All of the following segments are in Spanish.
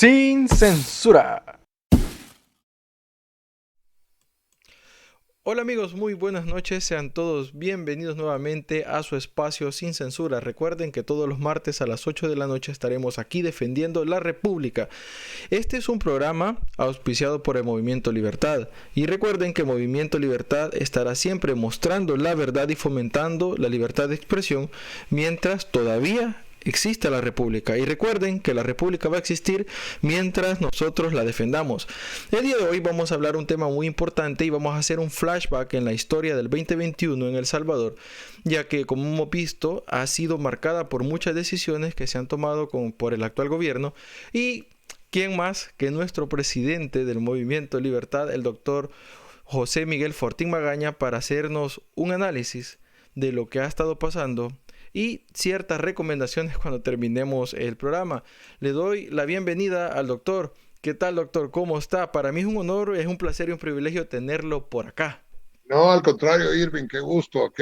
Sin censura. Hola amigos, muy buenas noches, sean todos bienvenidos nuevamente a su espacio Sin Censura. Recuerden que todos los martes a las 8 de la noche estaremos aquí defendiendo la República. Este es un programa auspiciado por el Movimiento Libertad. Y recuerden que Movimiento Libertad estará siempre mostrando la verdad y fomentando la libertad de expresión mientras todavía existe la República. Y recuerden que la República va a existir mientras nosotros la defendamos. El día de hoy vamos a hablar un tema muy importante y vamos a hacer un flashback en la historia del 2021 en El Salvador, ya que como hemos visto ha sido marcada por muchas decisiones que se han tomado por el actual gobierno. Y ¿quién más que nuestro presidente del Movimiento Libertad, el doctor José Miguel Fortín Magaña, para hacernos un análisis de lo que ha estado pasando y ciertas recomendaciones cuando terminemos el programa? Le doy la bienvenida al doctor. ¿Qué tal, doctor? ¿Cómo está? Para mí es un honor, es un placer y un privilegio tenerlo por acá. No, al contrario, Irving, qué gusto,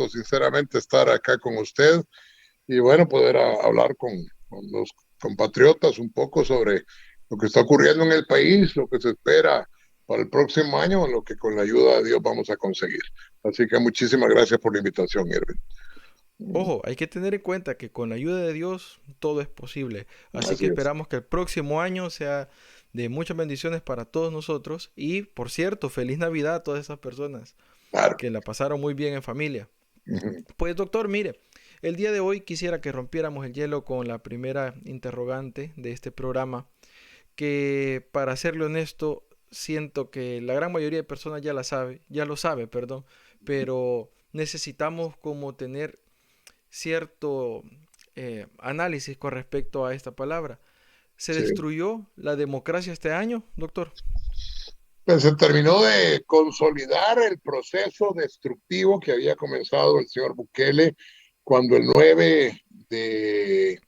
sinceramente, estar acá con usted y bueno, poder hablar con los compatriotas un poco sobre lo que está ocurriendo en el país, lo que se espera para el próximo año, lo que con la ayuda de Dios vamos a conseguir. Así que muchísimas gracias por la invitación, Irving. Ojo, hay que tener en cuenta que con la ayuda de Dios todo es posible. Así que Así es. esperamos que el próximo año sea de muchas bendiciones para todos nosotros. Y, por cierto, feliz Navidad a todas esas personas Claro. que la pasaron muy bien en familia. Ujú. Pues, doctor, mire, el día de hoy quisiera que rompiéramos el hielo con la primera interrogante de este programa, que para serle honesto, siento que la gran mayoría de personas ya la sabe, ya lo sabe, perdón, pero necesitamos como tener cierto análisis con respecto a esta palabra. ¿Se Sí. destruyó la democracia este año, doctor? Pues se terminó de consolidar el proceso destructivo que había comenzado el señor Bukele cuando el 9 ¿qué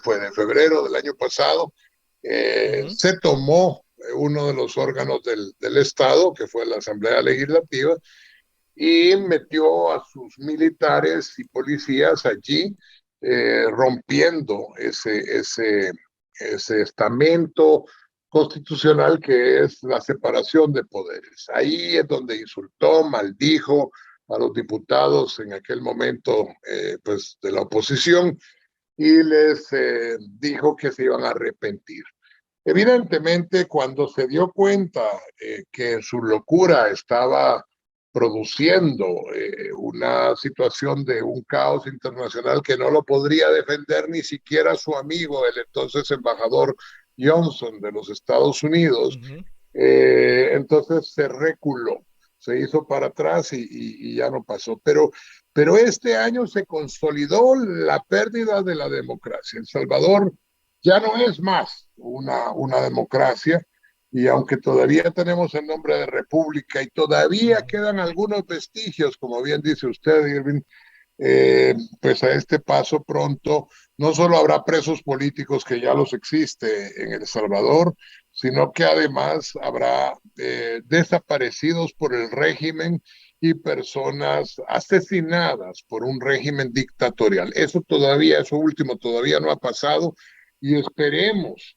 fue? De febrero del año pasado, Ujú. se tomó uno de los órganos del Estado, que fue la Asamblea Legislativa, y metió a sus militares y policías allí, rompiendo ese estamento constitucional que es la separación de poderes. Ahí es donde insultó, maldijo a los diputados en aquel momento, pues, de la oposición, y les dijo que se iban a arrepentir. Evidentemente, cuando se dio cuenta que su locura estaba produciendo una situación de un caos internacional que no lo podría defender ni siquiera su amigo, el entonces embajador Johnson de los Estados Unidos, Ujú. entonces se reculó, se hizo para atrás y ya no pasó. Pero este año se consolidó la pérdida de la democracia. El Salvador ya no es más una democracia, y aunque todavía tenemos el nombre de república y todavía Ujú. quedan algunos vestigios, como bien dice usted, Irving, pues a este paso pronto no solo habrá presos políticos, que ya los existe en El Salvador, sino que además habrá desaparecidos por el régimen y personas asesinadas por un régimen dictatorial. Eso último todavía no ha pasado, y esperemos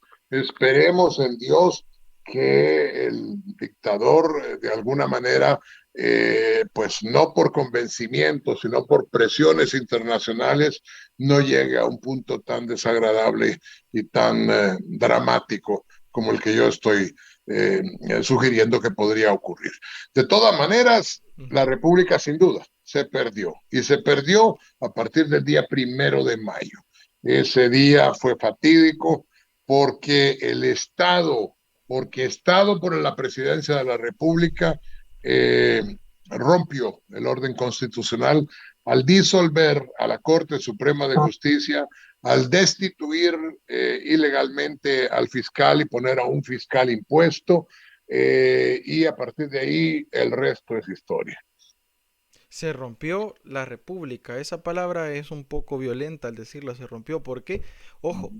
en Dios que el dictador de alguna manera, pues no por convencimiento, sino por presiones internacionales, no llegue a un punto tan desagradable y tan dramático como el que yo estoy sugiriendo que podría ocurrir. De todas maneras, la Ujú. República sin duda se perdió, y se perdió a partir del día 1 de mayo. Ese día fue fatídico porque el Estado, porque Estado por la presidencia de la República, eh, rompió el orden constitucional al disolver a la Corte Suprema de Justicia, al destituir ilegalmente al fiscal y poner a un fiscal impuesto, y a partir de ahí el resto es historia. Se rompió la república. Esa palabra es un poco violenta al decirlo, se rompió porque, ojo,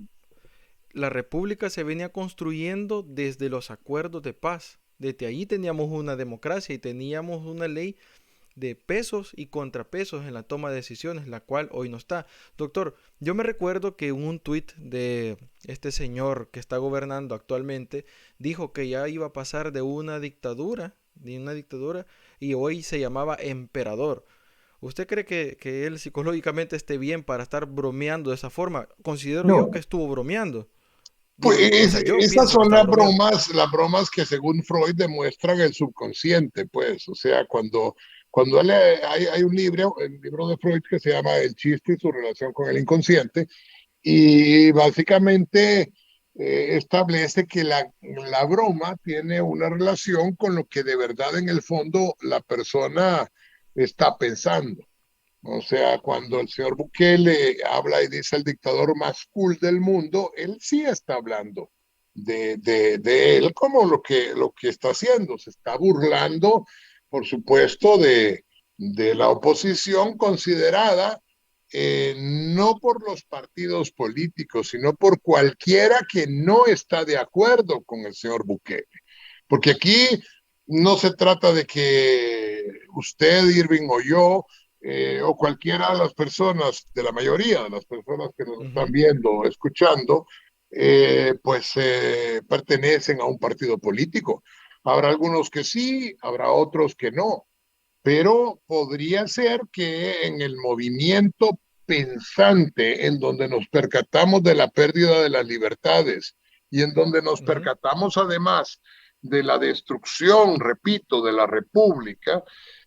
la república se venía construyendo desde los acuerdos de paz. Desde ahí teníamos una democracia y teníamos una ley de pesos y contrapesos en la toma de decisiones, la cual hoy no está. Doctor, yo me recuerdo que un tuit de este señor que está gobernando actualmente dijo que ya iba a pasar de una dictadura, y hoy se llamaba emperador. ¿Usted cree que él psicológicamente esté bien para estar bromeando de esa forma? Considero yo que No, estuvo bromeando. O pues sea, yo esas pienso que son estaba bromeando. las bromas que según Freud demuestran el subconsciente, pues, o sea, cuando hay un libro, el libro de Freud que se llama El chiste y su relación con el inconsciente, y básicamente establece que la broma tiene una relación con lo que de verdad en el fondo la persona está pensando. O sea, cuando Ujú, el señor Bukele habla y dice el dictador más cool del mundo, él sí está hablando de él como lo que está haciendo. Se está burlando, por supuesto, de la oposición considerada no por los partidos políticos, sino por cualquiera que no está de acuerdo con el señor Bukele. Porque aquí no se trata de que usted, Irving, o yo, o cualquiera de las personas, de la mayoría de las personas que nos están ujú, viendo o escuchando, pues pertenecen a un partido político. Habrá algunos que sí, habrá otros que no, pero podría ser que en el movimiento pensante, en donde nos percatamos de la pérdida de las libertades y en donde nos ujú. percatamos además de la destrucción, repito, de la República,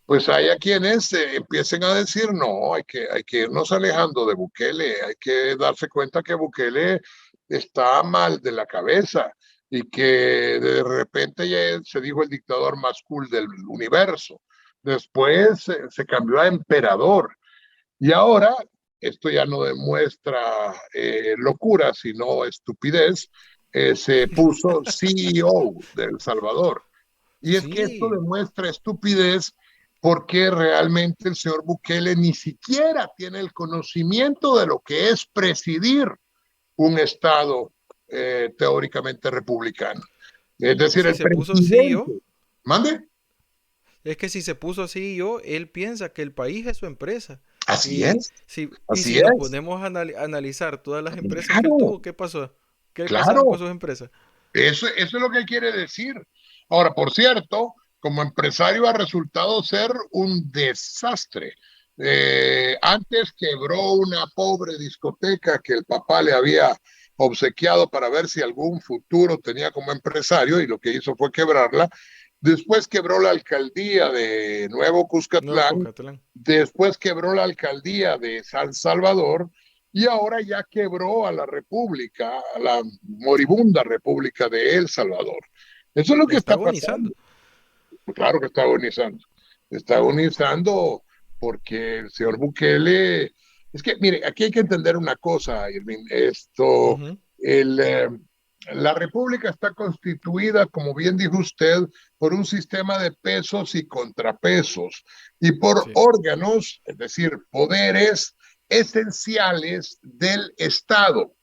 pues haya quienes empiecen a decir, no, hay que irnos alejando de Bukele, hay que darse cuenta que Bukele está mal de la cabeza y que de repente ya se dijo el dictador más cool del universo. Después se cambió a emperador y ahora esto ya no demuestra locura, sino estupidez. Se puso CEO de El Salvador. Y es que esto Sí, demuestra estupidez porque realmente el señor Bukele ni siquiera tiene el conocimiento de lo que es presidir un Estado teóricamente republicano. Es decir, si el se puso CEO, presidente, mande, es que si se puso CEO, él piensa que el país es su empresa. así Y es, si así nos es. ponemos a analizar todas las empresas que él Claro, tuvo, ¿qué pasó? ¿Qué pasaron con claro. sus empresas? Eso es lo que quiere decir. Ahora, por cierto, como empresario ha resultado ser un desastre. Antes quebró una pobre discoteca que el papá le había obsequiado para ver si algún futuro tenía como empresario y lo que hizo fue quebrarla. Después quebró la alcaldía de Nuevo Nuevo Cuscatlán, Cuscatlán. después quebró la alcaldía de San Salvador y ahora ya quebró a la República, a la moribunda República de El Salvador. Eso es lo que Está está pasando. agonizando. Claro que está agonizando. Está agonizando porque el señor Bukele, es que, mire, aquí hay que entender una cosa, Irving, esto, Ujú, el, la República está constituida, como bien dijo usted, por un sistema de pesos y contrapesos y por sí. órganos, es decir, poderes esenciales del Estado.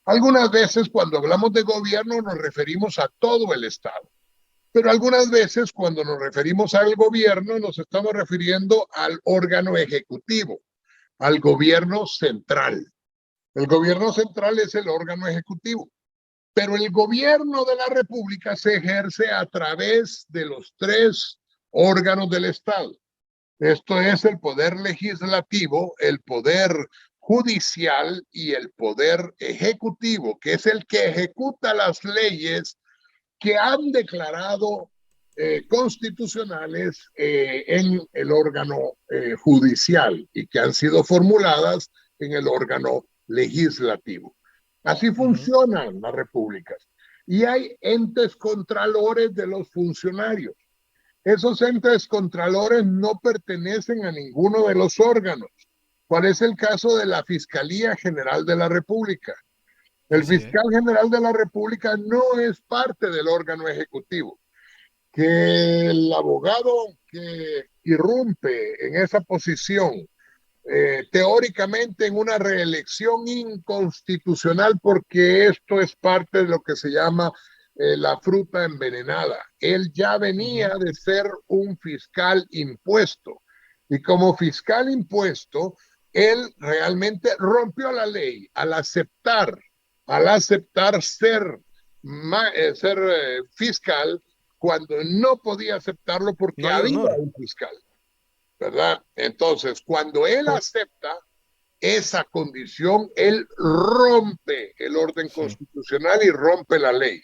Algunas veces cuando hablamos de gobierno nos referimos a todo el Estado, pero algunas veces cuando nos referimos al gobierno nos estamos refiriendo al órgano ejecutivo, al gobierno central. El gobierno central es el órgano ejecutivo, pero el gobierno de la República se ejerce a través de los tres órganos del Estado. Esto es el poder legislativo, el poder judicial y el poder ejecutivo, que es el que ejecuta las leyes que han declarado constitucionales en el órgano judicial y que han sido formuladas en el órgano legislativo. Así Ujú, funcionan las repúblicas. Y hay entes contralores de los funcionarios. Esos entes contralores no pertenecen a ninguno de los órganos. ¿Cuál es el caso de la Fiscalía General de la República? El así es. fiscal general de la República no es parte del órgano ejecutivo. Que el abogado que irrumpe en esa posición, teóricamente en una reelección inconstitucional, porque esto es parte de lo que se llama la fruta envenenada. Él ya venía Ujú, de ser un fiscal impuesto. Y como fiscal impuesto, él realmente rompió la ley al aceptar ser fiscal cuando no podía aceptarlo No porque hay había honor. un fiscal, ¿verdad? Entonces, cuando él acepta esa condición, él rompe el orden Sí. constitucional y rompe la ley.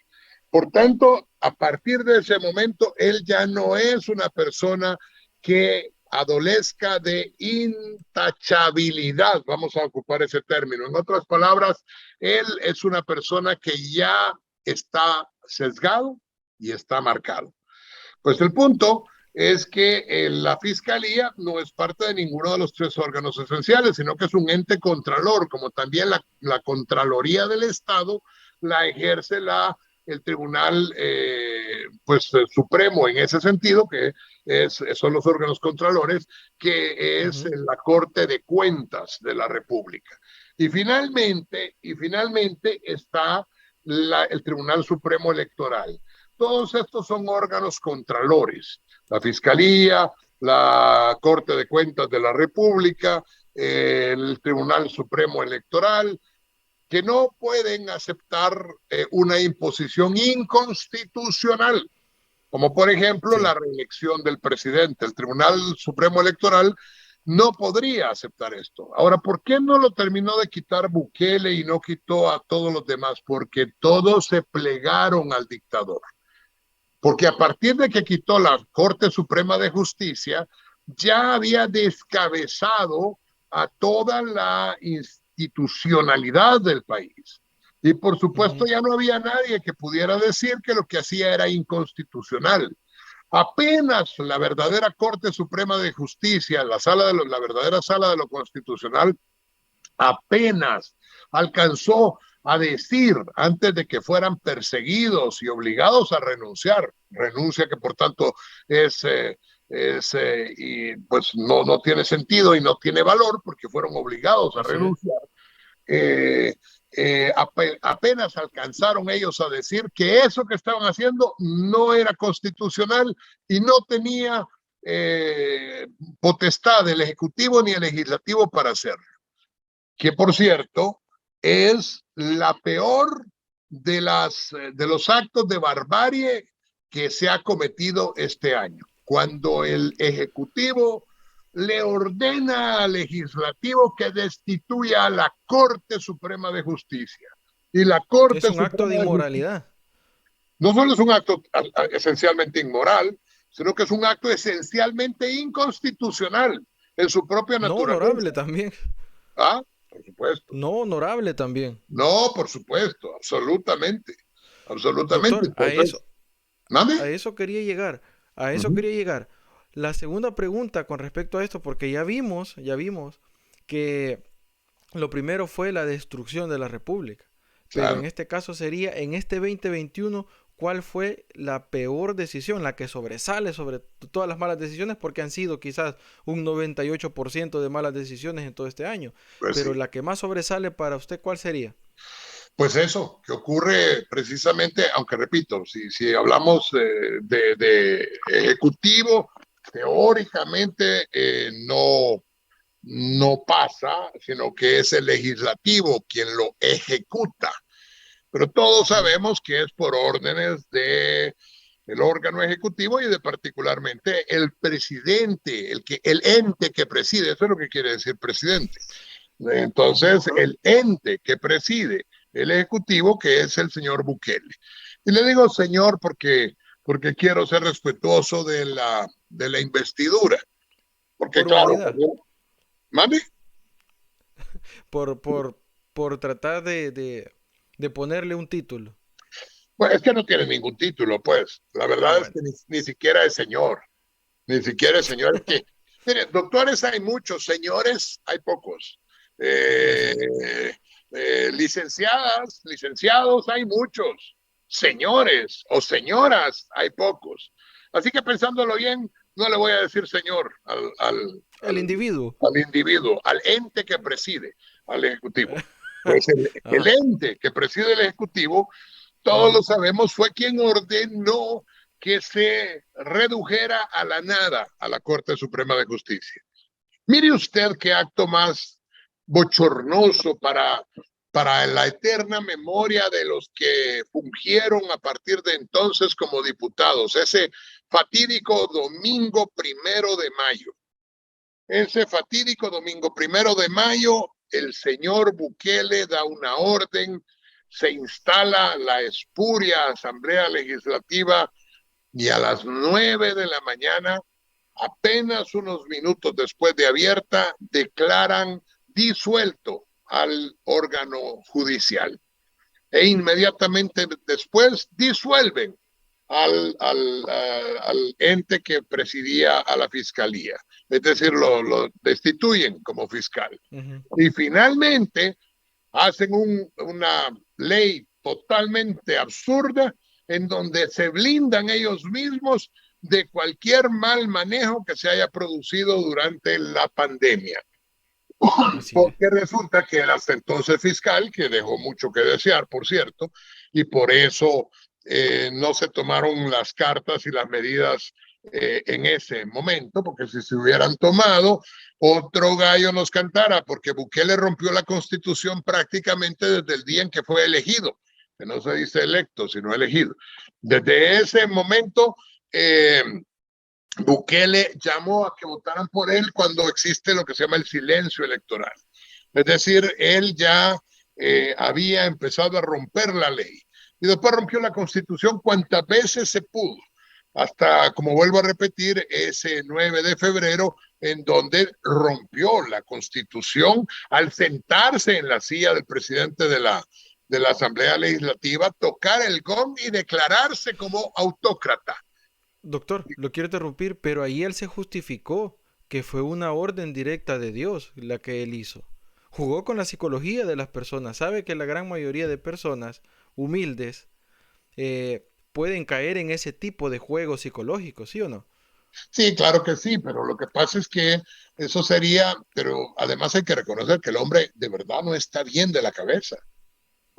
Por tanto, a partir de ese momento, él ya no es una persona que adolezca de intachabilidad, vamos a ocupar ese término. En otras palabras, él es una persona que ya está sesgado y está marcado. Pues el punto es que la fiscalía no es parte de ninguno de los tres órganos esenciales, sino que es un ente contralor, como también la Contraloría del Estado la ejerce el Tribunal Supremo en ese sentido, que son los órganos contralores, que es la Corte de Cuentas de la República. Y finalmente está el Tribunal Supremo Electoral. Todos estos son órganos contralores. La Fiscalía, la Corte de Cuentas de la República, el Tribunal Supremo Electoral, que no pueden aceptar una imposición inconstitucional, como por ejemplo Sí. la reelección del presidente. El Tribunal Supremo Electoral no podría aceptar esto. Ahora, ¿por qué no lo terminó de quitar Bukele y no quitó a todos los demás? Porque todos se plegaron al dictador. Porque a partir de que quitó la Corte Suprema de Justicia, ya había descabezado a toda la institucionalidad del país. Y por supuesto ya no había nadie que pudiera decir que lo que hacía era inconstitucional. Apenas la verdadera Corte Suprema de Justicia, la verdadera sala de lo constitucional, apenas alcanzó a decir antes de que fueran perseguidos y obligados a renunciar, renuncia que por tanto y pues no tiene sentido y no tiene valor porque fueron obligados a Así es. renunciar. eh, Apenas alcanzaron ellos a decir que eso que estaban haciendo no era constitucional y no tenía potestad del Ejecutivo ni el Legislativo para hacerlo, que por cierto es la peor de los actos de barbarie que se ha cometido este año, cuando el Ejecutivo le ordena al Legislativo que destituya a la Corte Suprema de Justicia. Y la Es Corte un acto de Suprema de Justicia inmoralidad. no solo es un acto esencialmente inmoral, sino que es un acto esencialmente inconstitucional en su propia No naturaleza. honorable también. ¿Ah? Por supuesto. No honorable también. No, por supuesto, absolutamente, absolutamente. Doctor, Entonces, ¿mande? a eso quería llegar. A eso Ujú. quería llegar. La segunda pregunta con respecto a esto, porque ya vimos que lo primero fue la destrucción de la República. Pero Claro, en este caso sería, en este 2021, ¿cuál fue la peor decisión, la que sobresale sobre todas las malas decisiones? Porque han sido quizás un 98% de malas decisiones en todo este año. pues Pero sí. la que más sobresale para usted, ¿cuál sería? Pues eso, que ocurre precisamente, aunque repito, si hablamos de ejecutivo, teóricamente no pasa, sino que es el legislativo quien lo ejecuta. Pero todos Ujú. sabemos que es por órdenes de el órgano ejecutivo y de particularmente el presidente, el ente que preside, eso es lo que quiere decir presidente. Entonces, el ente que preside el ejecutivo, que es el señor Bukele. Y le digo señor porque quiero ser respetuoso de la investidura, porque Por claro, humanidad. mami, por, por, por tratar de ponerle un título. pues es que no tiene ningún título, pues. La Ah, verdad es bueno. que ni siquiera es señor. Ni siquiera señores que, mire, doctores hay muchos, señores hay pocos. Así Eh, es. Licenciados hay muchos. Señores o señoras hay pocos. Así que pensándolo bien, no le voy a decir señor El individuo. al individuo, al ente que preside al ejecutivo. Pues el Ajá. ente que preside el ejecutivo, todos lo Ujú. sabemos, fue quien ordenó que se redujera a la nada a la Corte Suprema de Justicia. Mire usted qué acto más bochornoso para la eterna memoria de los que fungieron a partir de entonces como diputados. Ese fatídico domingo 1 de mayo. Ese fatídico domingo 1 de mayo, el señor Bukele da una orden, se instala la espuria Asamblea Legislativa y a las 9 de la mañana, apenas unos minutos después de abierta, declaran disuelto al órgano judicial e inmediatamente después disuelven al ente que presidía a la fiscalía, es decir, lo destituyen como fiscal. Y finalmente hacen una ley totalmente absurda en donde se blindan ellos mismos de cualquier mal manejo que se haya producido durante la pandemia. Porque resulta que el hasta entonces fiscal, que dejó mucho que desear, por cierto, y por eso no se tomaron las cartas y las medidas en ese momento, porque si se hubieran tomado, otro gallo nos cantara, porque Bukele rompió la Constitución prácticamente desde el día en que fue elegido, que no se dice electo, sino elegido. Desde ese momento, Bukele llamó a que votaran por él cuando existe lo que se llama el silencio electoral. Es decir, él ya había empezado a romper la ley y después rompió la Constitución cuantas veces se pudo, hasta, como vuelvo a repetir, ese 9 de febrero, en donde rompió la Constitución al sentarse en la silla del presidente de la Asamblea Legislativa, tocar el gong y declararse como autócrata. Doctor, lo quiero interrumpir, pero ahí él se justificó que fue una orden directa de Dios la que él hizo. Jugó con la psicología de las personas. Sabe que la gran mayoría de personas humildes pueden caer en ese tipo de juegos psicológicos, ¿sí o no? Sí, claro que sí, pero lo que pasa es que eso sería, pero además hay que reconocer que el hombre de verdad no está bien de la cabeza.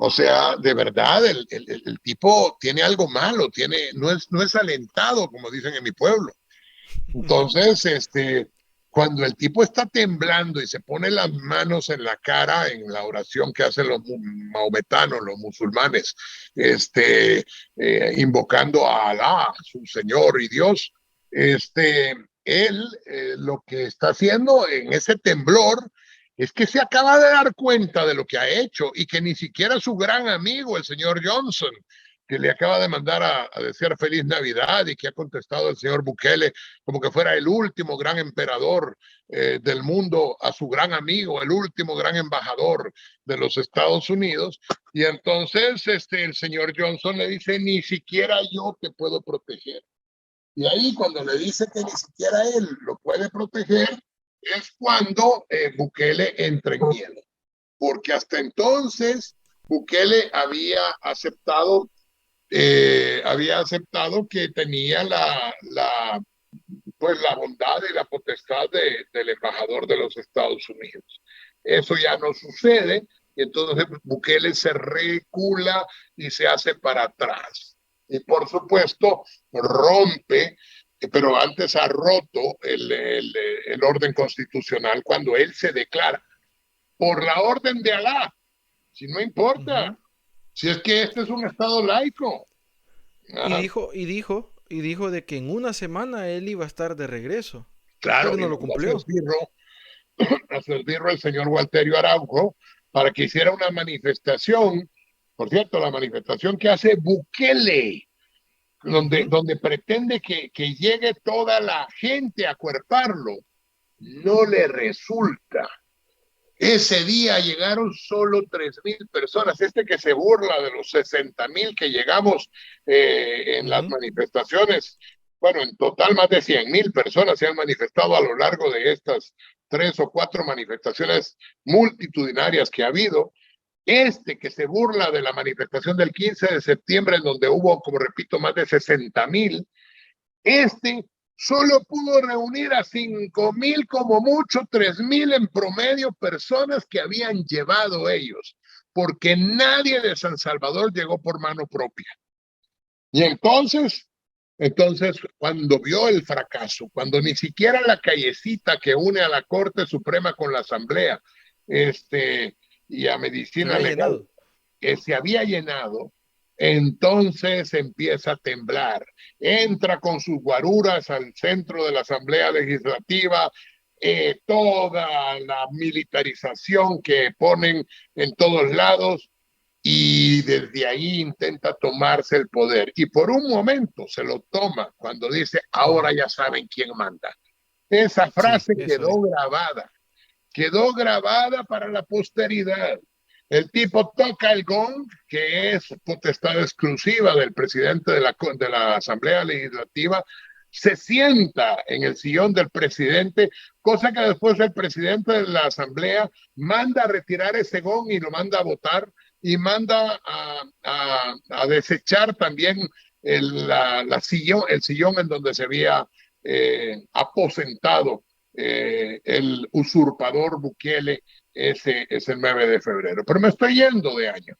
O sea, de verdad, el tipo tiene algo malo, no es alentado, como dicen en mi pueblo. Entonces, cuando el tipo está temblando y se pone las manos en la cara en la oración que hacen los maometanos, los musulmanes, invocando a Alá, su Señor y Dios, él lo que está haciendo en ese temblor es que se acaba de dar cuenta de lo que ha hecho y que ni siquiera su gran amigo, el señor Johnson, que le acaba de mandar a desear feliz Navidad y que ha contestado el señor Bukele como que fuera el último gran emperador del mundo a su gran amigo, el último gran embajador de los Estados Unidos. Y entonces el señor Johnson le dice, ni siquiera yo te puedo proteger. Y ahí cuando le dice que ni siquiera él lo puede proteger, es cuando Bukele entra en miedo. Porque hasta entonces Bukele había aceptado que tenía pues la bondad y la potestad del embajador de los Estados Unidos. Eso ya no sucede y entonces Bukele se recula y se hace para atrás. Y por supuesto rompe, pero antes ha roto el orden constitucional cuando él se declara por la orden de Alá, si no importa, si es que este es un estado laico. Y Ajá. dijo de que en una semana él iba a estar de regreso, Claro, pero y no lo mandó cumplió. a su esbirro el señor Walterio Araujo para que hiciera una manifestación, por cierto, la manifestación que hace Bukele, Ujú. donde pretende que llegue toda la gente a acuerparlo, no le resulta. Ese día llegaron solo 3,000 personas. Que se burla de los 60,000 que llegamos en las Ujú. manifestaciones. Bueno, en total más de 100,000 personas se han manifestado a lo largo de estas 3 o 4 manifestaciones multitudinarias que ha habido. Que se burla de la manifestación del 15 de septiembre, en donde hubo, como repito, más de 60,000, solo pudo reunir a 5,000, como mucho 3,000 en promedio, personas que habían llevado ellos, porque nadie de San Salvador llegó por mano propia. Y entonces Entonces, cuando vio el fracaso, cuando ni siquiera la callecita que une a la Corte Suprema con la Asamblea, y a Se Medicina había Legal, llenado. que se había llenado, entonces empieza a temblar. Entra con sus guaruras al centro de la Asamblea Legislativa, toda la militarización que ponen en todos lados, y desde ahí intenta tomarse el poder. Y por un momento se lo toma cuando dice, ahora Ujú. ya saben quién manda. Esa Sí, frase eso dijo. quedó grabada para la posteridad. El tipo toca el gong, que es potestad exclusiva del presidente de la Asamblea Legislativa, se sienta en el sillón del presidente, cosa que después el presidente de la Asamblea manda a retirar ese gong y lo manda a votar y manda a desechar también el sillón en donde se había aposentado el usurpador Bukele ese 9 de febrero. Pero me estoy yendo de año.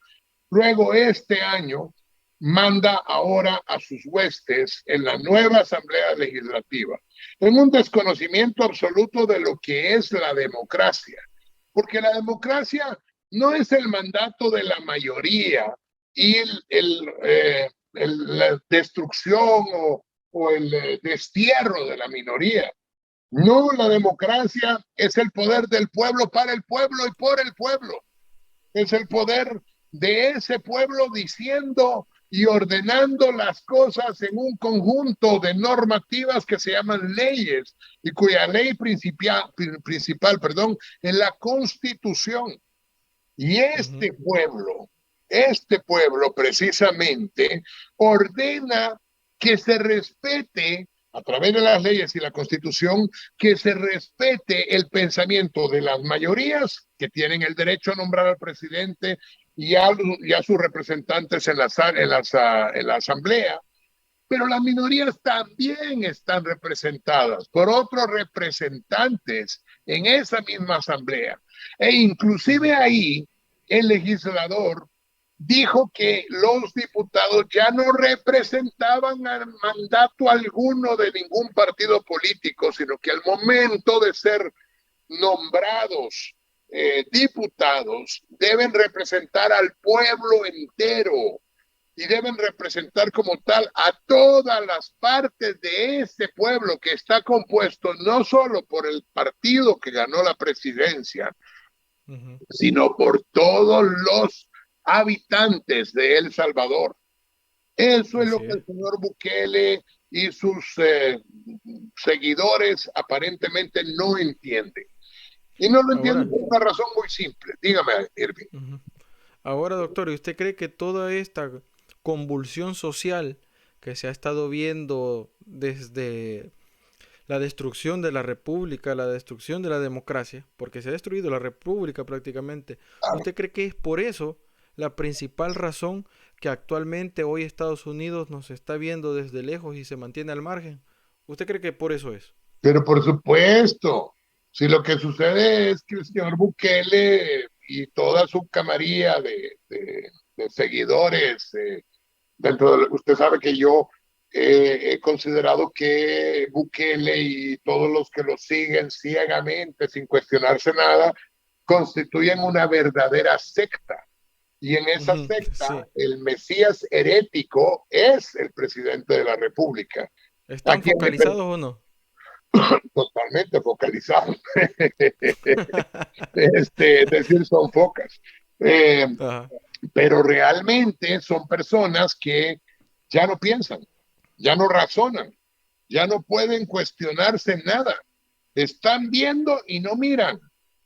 Luego, este año, manda ahora a sus huestes en la nueva Asamblea Legislativa, en un desconocimiento absoluto de lo que es la democracia, porque la democracia no es el mandato de la mayoría y la destrucción o el destierro de la minoría. No, la democracia es el poder del pueblo para el pueblo y por el pueblo. Es el poder de ese pueblo diciendo y ordenando las cosas en un conjunto de normativas que se llaman leyes y cuya ley principal, perdón, es la Constitución. Y Ujú. este pueblo precisamente ordena que se respete a través de las leyes y la Constitución, que se respete el pensamiento de las mayorías que tienen el derecho a nombrar al presidente y a sus representantes en la Asamblea, pero las minorías también están representadas por otros representantes en esa misma asamblea. E inclusive Ujú. ahí el legislador dijo que los diputados ya no representaban al mandato alguno de ningún partido político, sino que al momento de ser nombrados diputados deben representar al pueblo entero y deben representar como tal a todas las partes de ese pueblo que está compuesto no solo por el partido que ganó la presidencia, Ujú. sino por todos los habitantes de El Salvador. Eso es lo Así que es. el señor Bukele y sus seguidores aparentemente no entienden. Y no lo entienden Ahora, por una razón muy simple. Dígame, Irving. ujú. Ahora, doctor, ¿y usted cree que toda esta convulsión social que se ha estado viendo desde la destrucción de la república, la destrucción de la democracia, porque se ha destruido la república prácticamente, ¿usted cree que es por eso la principal razón que actualmente hoy Estados Unidos nos está viendo desde lejos y se mantiene al margen? ¿Usted cree que por eso es? Pero por supuesto, si lo que sucede es que el señor Bukele y toda su camarilla de seguidores, usted sabe que yo he considerado que Bukele y todos los que lo siguen ciegamente, sin cuestionarse nada, constituyen una verdadera secta. Y en esa Ujú. secta, Sí. el Mesías herético es el presidente de la República, a ¿Están quien le focalizados o no? totalmente focalizado. Es decir, son focas. Eh, Ajá. pero realmente son personas que ya no piensan, ya no razonan, ya no pueden cuestionarse nada. Están viendo y no miran,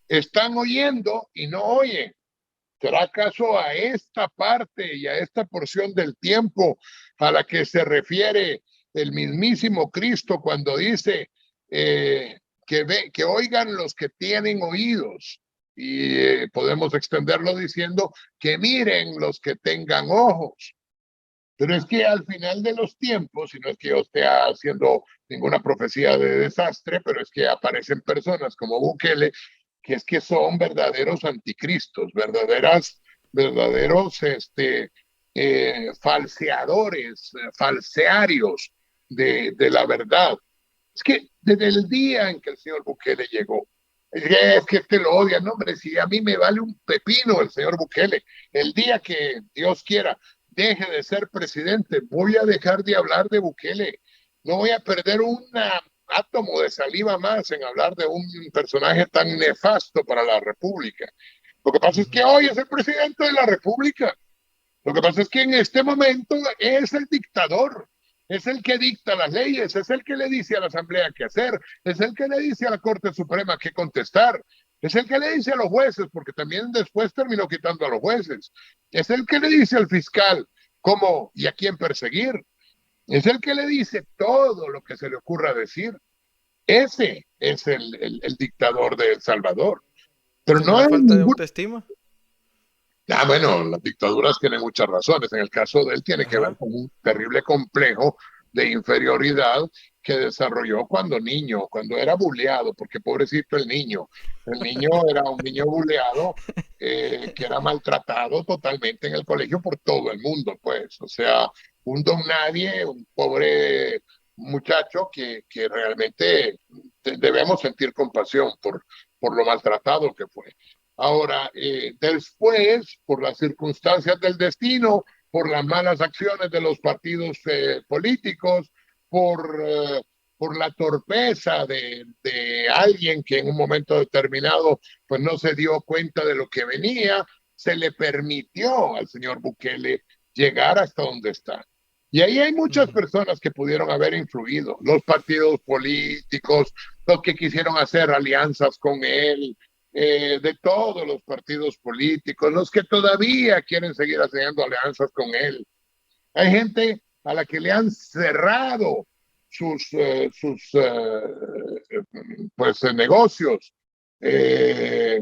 están oyendo y no oyen. ¿Será acaso a esta parte y a esta porción del tiempo a la que se refiere el mismísimo Cristo cuando dice que oigan los que tienen oídos? Y podemos extenderlo diciendo que miren los que tengan ojos. Pero es que al final de los tiempos, y no es que yo esté haciendo ninguna profecía de desastre, pero es que aparecen personas como Bukele, que es que son verdaderos anticristos, verdaderos falseadores, falsearios, de la verdad. Es que desde el día en que el señor Bukele llegó, es que este lo odia, no, hombre, si a mí me vale un pepino el señor Bukele, el día que Dios quiera deje de ser presidente, voy a dejar de hablar de Bukele, no voy a perder un átomo de saliva más en hablar de un personaje tan nefasto para la República. Lo que pasa es que hoy es el presidente de la República. Lo que pasa es que en este momento es el dictador, es el que dicta las leyes, es el que le dice a la Asamblea qué hacer, es el que le dice a la Corte Suprema qué contestar, es el que le dice a los jueces, porque también después terminó quitando a los jueces, es el que le dice al fiscal cómo y a quién perseguir, es el que le dice todo lo que se le ocurra decir. Ese es el dictador de El Salvador. Pero ¿Será no la es falta de ningún. autoestima? Bueno, las dictaduras tienen muchas razones. En el caso de él tiene que ver Ajá. con un terrible complejo de inferioridad que desarrolló cuando niño, cuando era buleado, porque pobrecito el niño. El niño era un niño buleado que era maltratado totalmente en el colegio por todo el mundo, pues. O sea, un don nadie, un pobre muchacho que realmente debemos sentir compasión por lo maltratado que fue. Ahora, después, por las circunstancias del destino, por las malas acciones de los partidos políticos, por, eh, por la torpeza de alguien que en un momento determinado pues no se dio cuenta de lo que venía, se le permitió al señor Bukele llegar hasta donde está. Y ahí hay muchas Ujú. personas que pudieron haber influido, los partidos políticos, los que quisieron hacer alianzas con él, de todos los partidos políticos, los que todavía quieren seguir haciendo alianzas con él. Hay gente a la que le han cerrado sus negocios.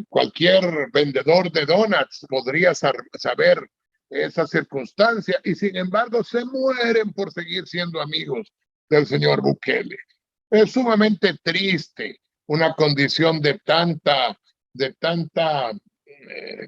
Cualquier vendedor de donuts podría saber esa circunstancia y sin embargo se mueren por seguir siendo amigos del señor Bukele. Es sumamente triste una condición de tanta,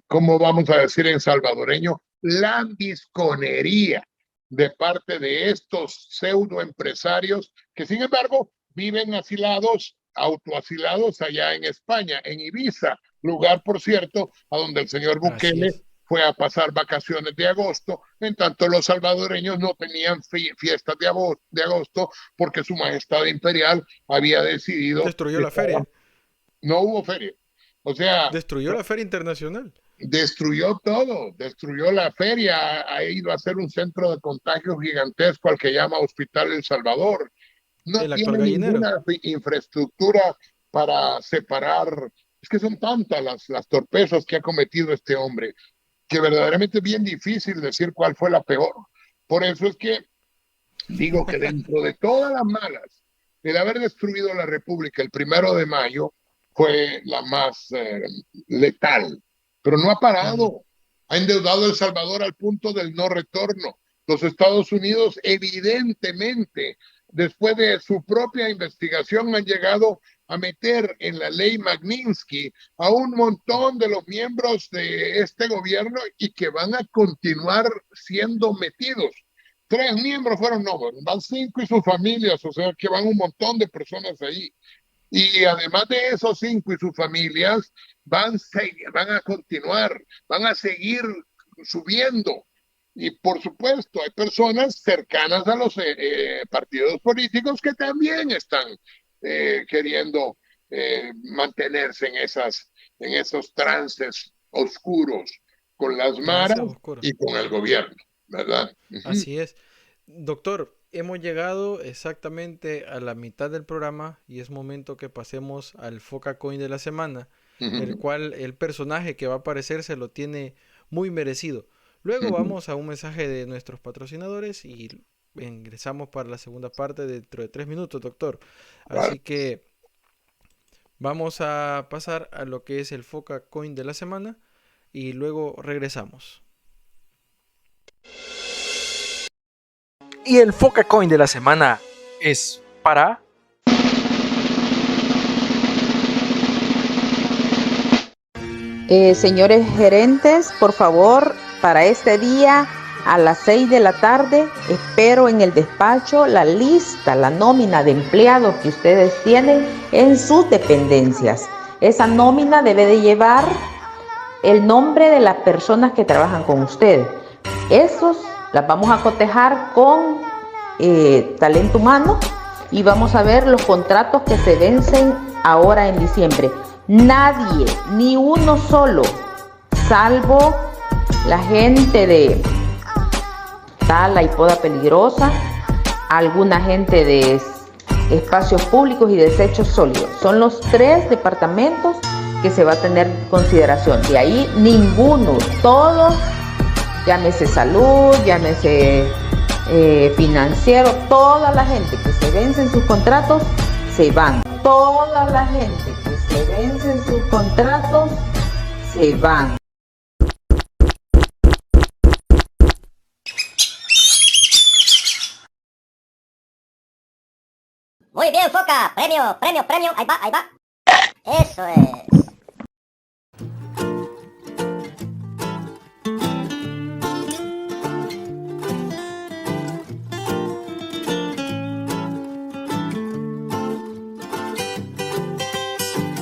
¿cómo vamos a decir en salvadoreño? Lambisconería de parte de estos pseudoempresarios que sin embargo viven asilados, autoasilados allá en España, en Ibiza, lugar por cierto a donde el señor Así Bukele es. fue a pasar vacaciones de agosto, en tanto los salvadoreños no tenían fiestas de agosto porque su majestad imperial había decidido Destruyó que la feria. no hubo feria. O sea, Destruyó la feria internacional. destruyó todo, destruyó la feria, ha ido a ser un centro de contagio gigantesco al que llama Hospital El Salvador. No El actual tiene gallinero. ninguna infraestructura para separar. Es que son tantas las torpezas que ha cometido este hombre, que verdaderamente es bien difícil decir cuál fue la peor. Por eso es que digo que dentro de todas las malas, el haber destruido la República el 1 de mayo fue la más letal, pero no ha Ujú. parado. Ha endeudado El Salvador al punto del no retorno. Los Estados Unidos, evidentemente, después de su propia investigación, han llegado a meter en la ley Magnitsky a un montón de los miembros de este gobierno y que van a continuar siendo metidos. 3 miembros fueron, no, van 5 y sus familias, o sea que van un montón de personas ahí. Y además de esos 5 y sus familias, van a continuar, van a seguir subiendo. Y por supuesto, hay personas cercanas a los partidos políticos que también están queriendo mantenerse en esos trances oscuros con las Trance maras oscuro. y con el gobierno, ¿verdad? Uh-huh. Así es. Doctor, hemos llegado exactamente a la mitad del programa y es momento que pasemos al Foca Coin de la semana, el Uh-huh. cual el personaje que va a aparecer se lo tiene muy merecido. Luego Uh-huh. vamos a un mensaje de nuestros patrocinadores y ingresamos para la segunda parte dentro de 3 minutos, doctor. Vale. Así que vamos a pasar a lo que es el Foca Coin de la semana y luego regresamos. Y el Foca Coin de la semana es para... Señores gerentes, por favor, para este día A las 6 de la tarde espero en el despacho la lista, la nómina de empleados que ustedes tienen en sus dependencias. Esa nómina debe de llevar el nombre de las personas que trabajan con ustedes. Esos las vamos a cotejar con talento humano y vamos a ver los contratos que se vencen ahora en diciembre. Nadie, ni uno solo, salvo la gente de Tala y Poda Peligrosa, alguna gente de espacios públicos y desechos sólidos. Son los 3 departamentos que se va a tener en consideración. De ahí ninguno, todos, llámese salud, llámese financiero, toda la gente que se vence en sus contratos se van. Toda la gente que se vence en sus contratos se van. Muy bien, Foca. Premio, premio, premio. Ahí va, ahí va. Eso es.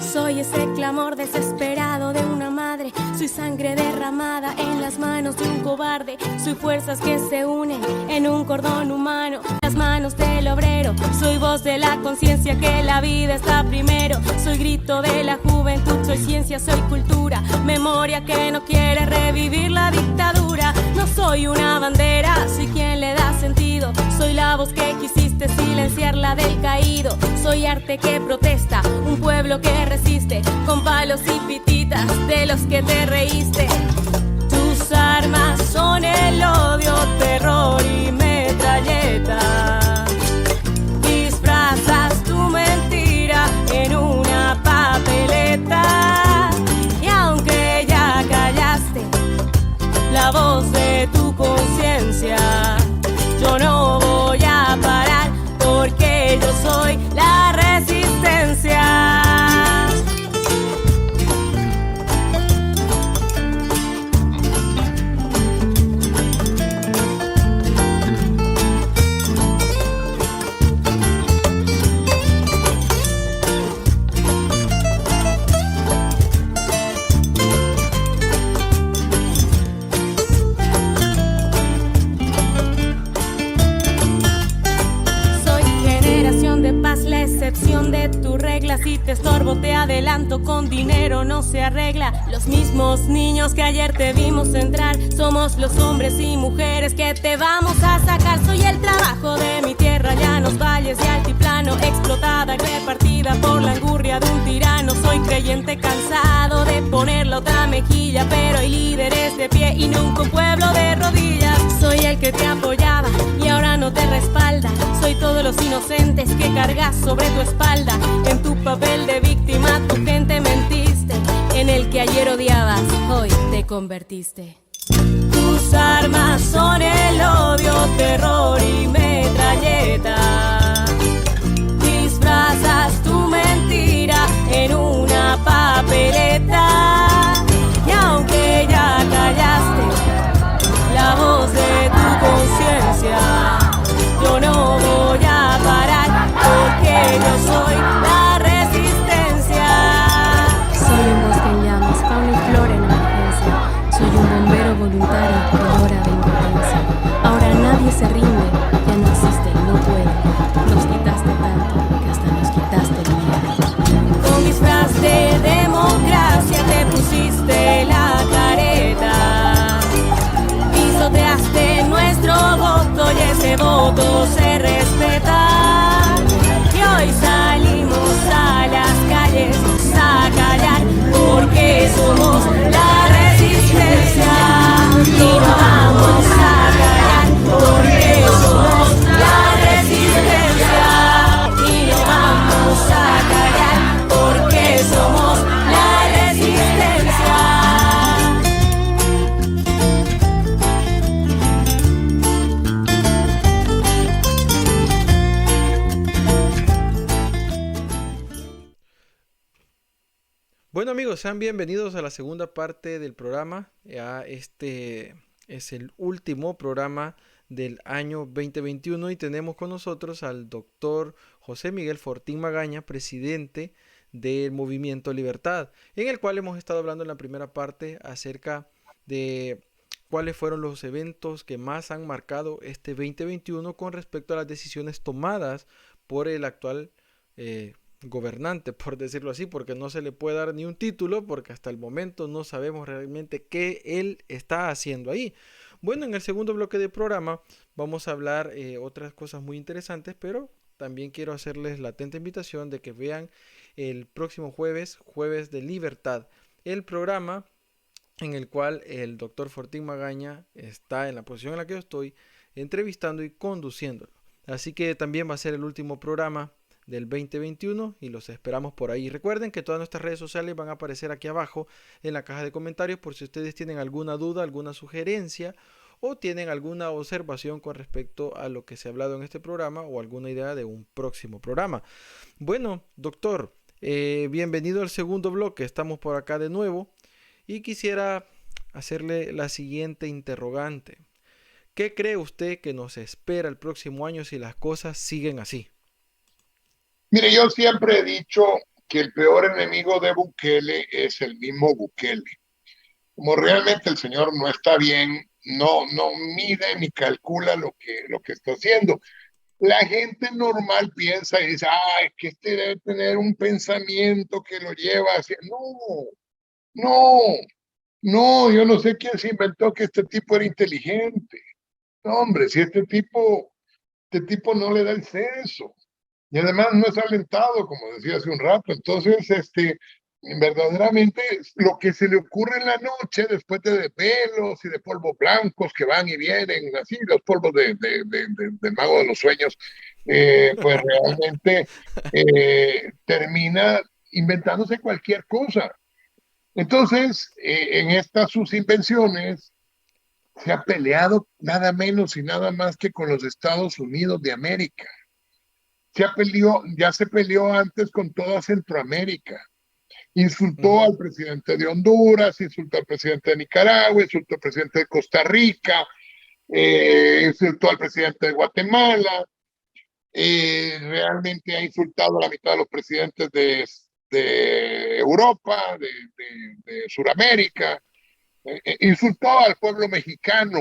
Soy ese clamor desesperado de una madre. Soy sangre derramada en las manos de un cobarde. Soy fuerzas que se unen en un cordón humano. Las manos del obrero. Soy voz de la conciencia que la vida está primero. Soy grito de la juventud. Soy ciencia, soy cultura. Memoria que no quiere revivir la dictadura. No soy una bandera, soy quien le da sentido. Soy la voz que quisiste silenciar, la del caído. Soy arte que protesta, un pueblo que resiste, con palos y pititas de los que te reíste. Tus armas son el odio, terror y metralleta. Disfrazas tu mentira en una papeleta. Y aunque ya callaste la voz de tu conciencia, yo no voy a parar porque yo soy la resistencia. La excepción de tus reglas, si te estorbo te adelanto, con dinero no se arregla. Los mismos niños que ayer te vimos entrar, somos los hombres y mujeres que te vamos a sacar. Soy el trabajo de mi tierra, llanos, valles y altiplano, explotada y repartida por la angurria de un tirano. Soy creyente cansado de poner la otra mejilla, pero hay líderes de pie y nunca un pueblo de rodillas. Soy el que te apoyaba y ahora no te respalda. Soy todos los inocentes que cargas sobre tu espalda. En tu papel de víctima tu gente mentiste. En el que ayer odiabas, hoy te convertiste. Tus armas son el odio, terror y metralleta. Disfrazas tu mentira en una papeleta. Y aunque ya callaste la voz de tu conciencia, yo no voy a parar porque yo soy la resistencia. Soy un bosque en llamas, fauna y flora en emergencia. Soy un bombero voluntario en hora de impotencia. Ahora nadie se rinde, ya no existe, no puede. Nos quitaste tanto que hasta nos quitaste el miedo. Con disfraz de democracia te pusiste la careta. Pisoteaste nuestro voto y ese voto se respeta. Y hoy salimos a las calles a callar porque somos la resistencia. Y no vamos a callar porque somos la resistencia. Y no vamos a callar porque somos la resistencia. Bueno amigos, sean bienvenidos a la segunda parte del programa, a este Es el último programa del año 2021 y tenemos con nosotros al doctor José Miguel Fortín Magaña, presidente del Movimiento Libertad, en el cual hemos estado hablando en la primera parte acerca de cuáles fueron los eventos que más han marcado este 2021 con respecto a las decisiones tomadas por el actual gobernante, por decirlo así, porque no se le puede dar ni un título, porque hasta el momento no sabemos realmente qué él está haciendo ahí. Bueno, en el segundo bloque del programa vamos a hablar otras cosas muy interesantes, pero también quiero hacerles la atenta invitación de que vean el próximo jueves, Jueves de Libertad, el programa en el cual el doctor Fortín Magaña está en la posición en la que yo estoy, entrevistando y conduciéndolo. Así que también va a ser el último programa del 2021 y los esperamos por ahí. Recuerden que todas nuestras redes sociales van a aparecer aquí abajo en la caja de comentarios por si ustedes tienen alguna duda, alguna sugerencia o tienen alguna observación con respecto a lo que se ha hablado en este programa o alguna idea de un próximo programa. Bueno, doctor, bienvenido al segundo bloque. Estamos por acá de nuevo y quisiera hacerle la siguiente interrogante. ¿Qué cree usted que nos espera el próximo año si las cosas siguen así? Mire, yo siempre he dicho que el peor enemigo de Bukele es el mismo Bukele. Como realmente el señor no está bien, no mide ni calcula lo que está haciendo. La gente normal piensa y dice, es que este debe tener un pensamiento que lo lleva hacia... No, yo no sé quién se inventó que este tipo era inteligente. No, hombre, si este tipo no le da el censo. Y además no es alentado, como decía hace un rato. Entonces, verdaderamente lo que se le ocurre en la noche, después de desvelos y de polvos blancos que van y vienen, así, los polvos del mago de los sueños, pues realmente termina inventándose cualquier cosa. Entonces, en estas sus invenciones, se ha peleado nada menos y nada más que con los Estados Unidos de América. Ya se peleó antes con toda Centroamérica. Insultó al presidente de Honduras, insultó al presidente de Nicaragua, insultó al presidente de Costa Rica, insultó al presidente de Guatemala, realmente ha insultado a la mitad de los presidentes de Europa, de Sudamérica, insultó al pueblo mexicano,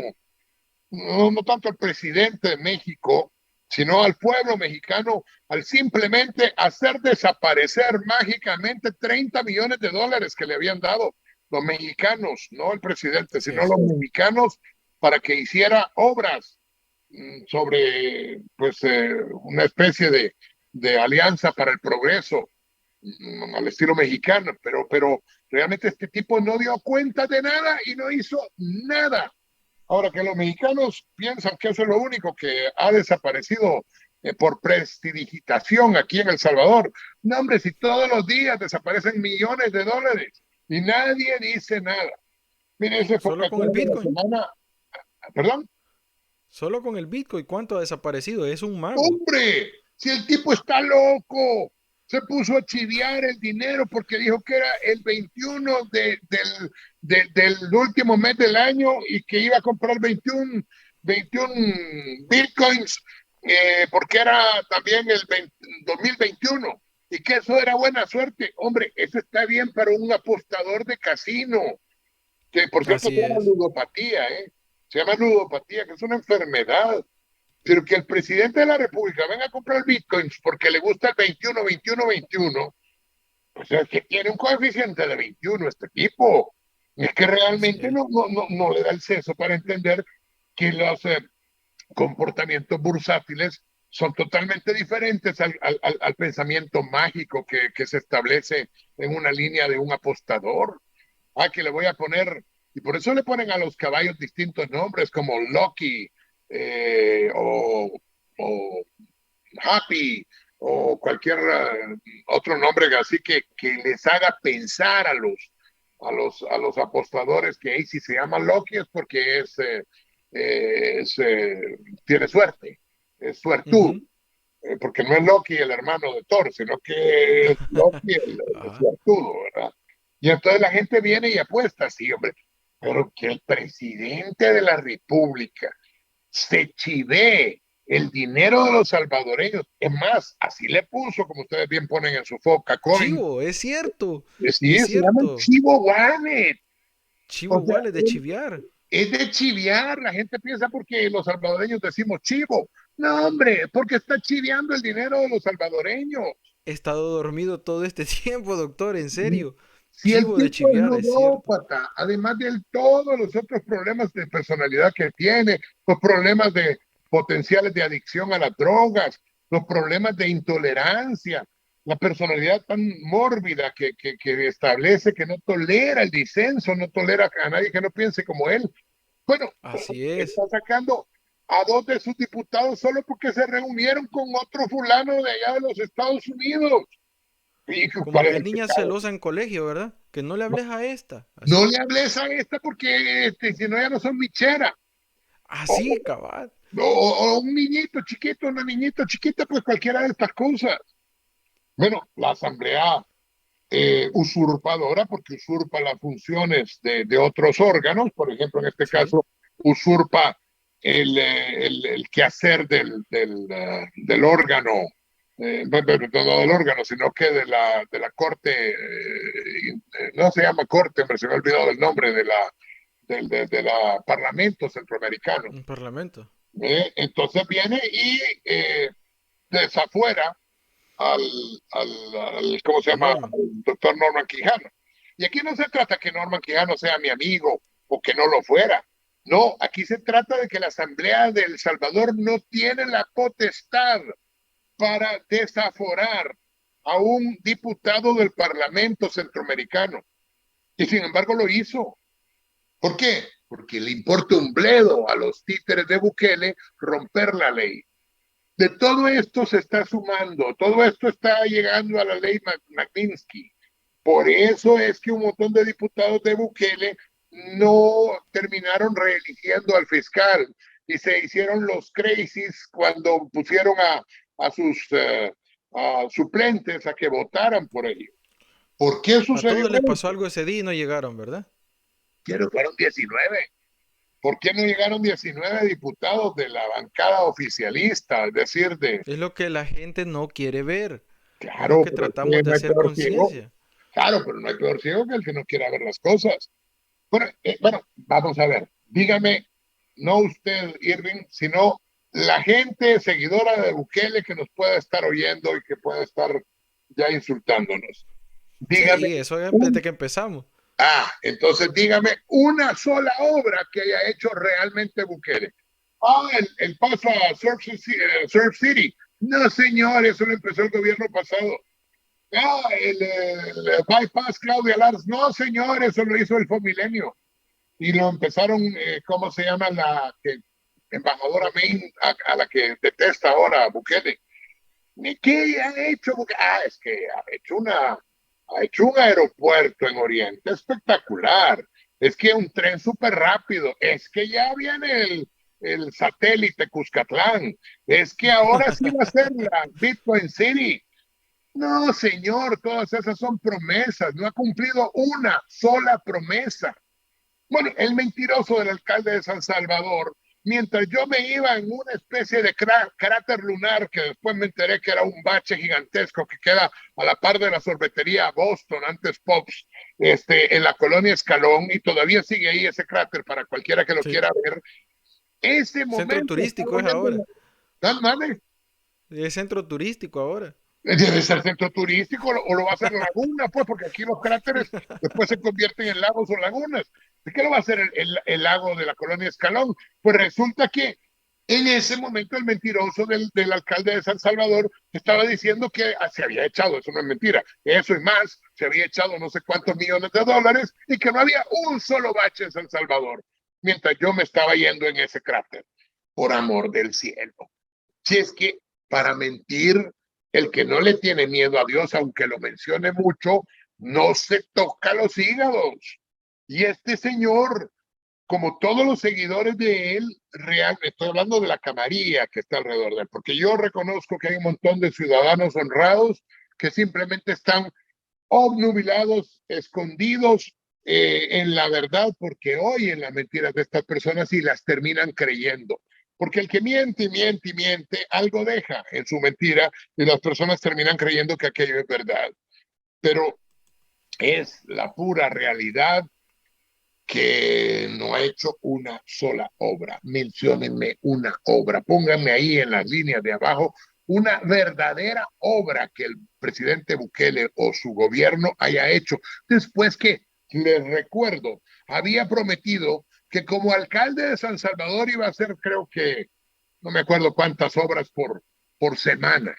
no tanto al presidente de México, sino al pueblo mexicano, al simplemente hacer desaparecer mágicamente 30 millones de dólares que le habían dado los mexicanos, no el presidente, sino los mexicanos, para que hiciera obras sobre una especie de alianza para el progreso al estilo mexicano, pero realmente este tipo no dio cuenta de nada y no hizo nada. Ahora que los mexicanos piensan que eso es lo único que ha desaparecido por prestidigitación aquí en El Salvador. No, hombre, si todos los días desaparecen millones de dólares y nadie dice nada. Mire, ese fue solo con el Bitcoin. ¿Perdón? Solo con el Bitcoin, ¿cuánto ha desaparecido? Es un mago. ¡Hombre! Si el tipo está loco. Se puso a chiviar el dinero porque dijo que era el 21 del último mes del año y que iba a comprar 21 bitcoins porque era también el 2021 y que eso era buena suerte. Hombre, eso está bien para un apostador de casino, que por cierto se llama ludopatía, se llama ludopatía, que es una enfermedad. Pero que el presidente de la República venga a comprar bitcoins porque le gusta el 21, pues es que tiene un coeficiente de 21 este tipo. Es que realmente no le da el seso para entender que los comportamientos bursátiles son totalmente diferentes al pensamiento mágico que se establece en una línea de un apostador. Que le voy a poner, y por eso le ponen a los caballos distintos nombres como Lucky, o Happy o cualquier otro nombre así que les haga pensar a los apostadores que ahí si se llama Loki es porque tiene suerte, es suertudo. Porque no es Loki el hermano de Thor, sino que es Loki el suertudo, ¿verdad? Y entonces la gente viene y apuesta, sí, hombre. pero que el presidente de la República se chivee el dinero de los salvadoreños. Es más, así le puso, como ustedes bien ponen en su foca, coin. Chivo, es cierto. Sí, Es se llama cierto. Chivo Wallet. Chivo O sea, Wallet de chiviar. es de chiviar. La gente piensa porque los salvadoreños decimos chivo. No, hombre, porque está chiviando el dinero de los salvadoreños. He estado dormido todo este tiempo, doctor, en serio. Si el Chivo de tipo es chiviar, es cierto. ludópata, además de todos los otros problemas de personalidad que tiene, los problemas de potenciales de adicción a las drogas, los problemas de intolerancia, la personalidad tan mórbida que establece que no tolera el disenso, no tolera a nadie que no piense como él. Bueno, Así es. está sacando a dos de sus diputados solo porque se reunieron con otro fulano de allá de los Estados Unidos. ¿Y Como cuál es que el niña pecado? celosa en colegio, ¿verdad? Que no le hables a esta. No Así. le hables a esta porque si no ya no son michera. Así, O, cabal. o un niñito chiquito, una niñita chiquita, pues cualquiera de estas cosas. Bueno, la asamblea usurpadora, porque usurpa las funciones de otros órganos, por ejemplo, en este Sí. caso, usurpa el quehacer del órgano, no del órgano, sino que de la corte, no se llama corte, me se me ha olvidado el nombre, de la Parlamento Centroamericano. Un parlamento. Entonces viene y desafuera ¿cómo se A llama? Norman. Al doctor Norman Quijano. Y aquí no se trata que Norman Quijano sea mi amigo o que no lo fuera. No, aquí se trata de que la Asamblea de El Salvador no tiene la potestad para desaforar a un diputado del Parlamento Centroamericano. Y sin embargo lo hizo. ¿Por qué? Porque le importa un bledo a los títeres de Bukele romper la ley. De todo esto se está sumando, todo esto está llegando a la ley Magnitsky. Por eso es que un montón de diputados de Bukele no terminaron reeligiendo al fiscal y se hicieron los crazies cuando pusieron a sus suplentes a que votaran por ellos. ¿Por qué A sucedió todos les pasó eso? algo ese día y no llegaron, ¿verdad? Quiero fueron 19. ¿Por qué no llegaron 19 diputados de la bancada oficialista? Es decir, Es lo que la gente no quiere ver. Es lo claro, que pero es tratamos que de no hay hacer peor ciego. conciencia. Claro, pero no hay peor ciego que el que no quiera ver las cosas. Bueno, vamos a ver. Dígame, no usted, Irving, sino la gente seguidora de Bukele que nos pueda estar oyendo y que pueda estar ya insultándonos. Dígame Sí, eso es un desde que empezamos. Entonces dígame una sola obra que haya hecho realmente Bukele. El paso a Surf City. No, señor, eso lo empezó el gobierno pasado. El bypass Claudia Lars. No, señor, eso lo hizo el Fomilenio. Y lo empezaron, ¿cómo se llama la embajadora Main a la que detesta ahora Bukele? ¿Qué ha hecho Bukele? Es que ha hecho un aeropuerto en Oriente espectacular. Es que un tren súper rápido. Es que ya viene el satélite Cuscatlán. Es que ahora sí va a ser la Bitcoin City. No, señor, todas esas son promesas. No ha cumplido una sola promesa. Bueno, el mentiroso del alcalde de San Salvador, mientras yo me iba en una especie de cráter lunar, que después me enteré que era un bache gigantesco que queda a la par de la sorbetería Boston, antes Pops, en la colonia Escalón, y todavía sigue ahí ese cráter para cualquiera que lo Sí. quiera ver. Ese Centro momento turístico es ahora. ¿no, madre? Es centro turístico ahora. Debe ser centro turístico o lo va a hacer laguna, pues, porque aquí los cráteres después se convierten en lagos o lagunas. ¿De qué lo va a hacer el lago de la colonia Escalón? Pues resulta que en ese momento el mentiroso del alcalde de San Salvador estaba diciendo que se había echado, eso no es mentira, eso y más, se había echado no sé cuántos millones de dólares y que no había un solo bache en San Salvador, mientras yo me estaba yendo en ese cráter. Por amor del cielo. Si es que para mentir, el que no le tiene miedo a Dios, aunque lo mencione mucho, no se toca los hígados. Y este señor, como todos los seguidores de él, estoy hablando de la camarilla que está alrededor de él, porque yo reconozco que hay un montón de ciudadanos honrados que simplemente están obnubilados, escondidos en la verdad porque oyen las mentiras de estas personas y las terminan creyendo. Porque el que miente y miente y miente, algo deja en su mentira y las personas terminan creyendo que aquello es verdad. Pero es la pura realidad que no ha hecho una sola obra. Menciónenme una obra, pónganme ahí en las líneas de abajo una verdadera obra que el presidente Bukele o su gobierno haya hecho, después que, les recuerdo, había prometido que como alcalde de San Salvador iba a hacer, creo que, no me acuerdo cuántas obras por semana.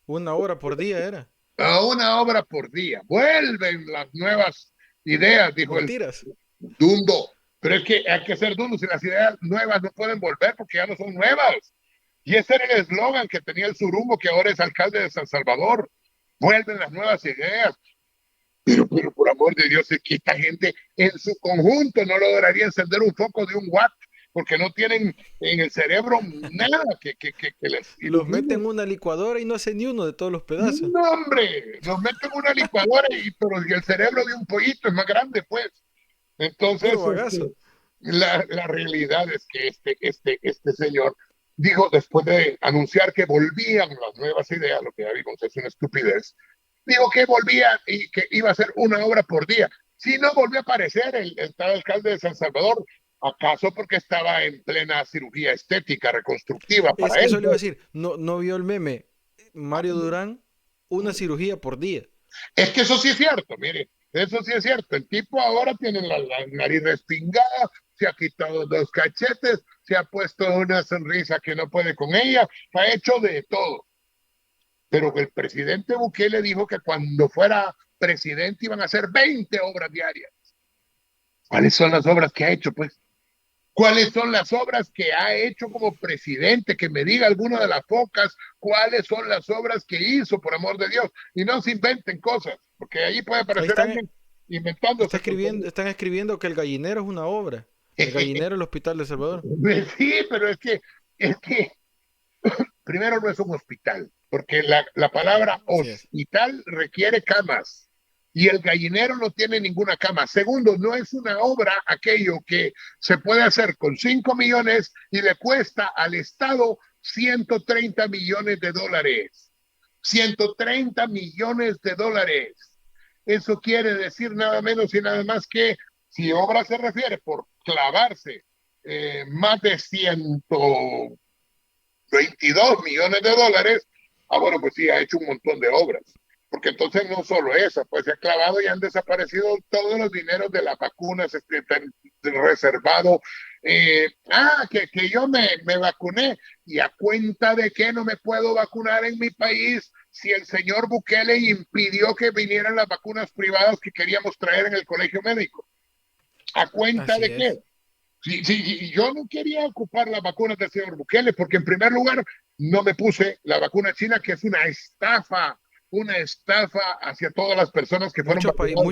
Una hora por día era. Una obra por día. Vuelven las nuevas ideas, dijo el Mentiras. Dundo. Pero es que hay que ser dundo, si las ideas nuevas no pueden volver porque ya no son nuevas. Y ese era el eslogan que tenía el Surumbo, que ahora es alcalde de San Salvador. Vuelven las nuevas ideas. Pero por amor de Dios, es que esta gente en su conjunto no lograría encender un foco de un watt porque no tienen en el cerebro nada que les Los meten en una licuadora y no hacen ni uno de todos los pedazos. No, hombre, los meten en una licuadora pero el cerebro de un pollito es más grande, pues. Entonces, la realidad es que este señor dijo, después de anunciar que volvían las nuevas ideas, lo que ya vimos es una estupidez, dijo que volvían y que iba a ser una obra por día. Si no volvió a aparecer el tal alcalde de San Salvador, ¿acaso porque estaba en plena cirugía estética reconstructiva para él? Eso le iba a decir, no vio el meme, Mario Durán, una cirugía por día. Es que eso sí es cierto, mire, eso sí es cierto. El tipo ahora tiene la nariz respingada, se ha quitado 2 cachetes, se ha puesto una sonrisa que no puede con ella, ha hecho de todo. Pero el presidente Bukele dijo que cuando fuera presidente iban a hacer 20 obras diarias. ¿Cuáles son las obras que ha hecho, pues? ¿Cuáles son las obras que ha hecho como presidente? Que me diga alguna de las pocas, ¿cuáles son las obras que hizo, por amor de Dios? Y no se inventen cosas, porque allí puede aparecer alguien inventándose. Están escribiendo que el gallinero es una obra. El gallinero del Hospital de Salvador. Sí, pero es que primero no es un hospital, porque la palabra hospital requiere camas. Y el gallinero no tiene ninguna cama. Segundo, no es una obra aquello que se puede hacer con 5 millones y le cuesta al Estado 130 millones de dólares. 130 millones de dólares. Eso quiere decir nada menos y nada más que, si obra se refiere por clavarse más de 122 millones de dólares, bueno, pues sí, ha hecho un montón de obras. Porque entonces no solo esa, pues se ha clavado y han desaparecido todos los dineros de las vacunas reservado. Que yo me vacuné, y a cuenta de que no me puedo vacunar en mi país si el señor Bukele impidió que vinieran las vacunas privadas que queríamos traer en el colegio médico. ¿A cuenta de qué? Sí, yo no quería ocupar las vacunas del señor Bukele porque en primer lugar no me puse la vacuna china, que es una estafa hacia todas las personas que fueron vacunadas.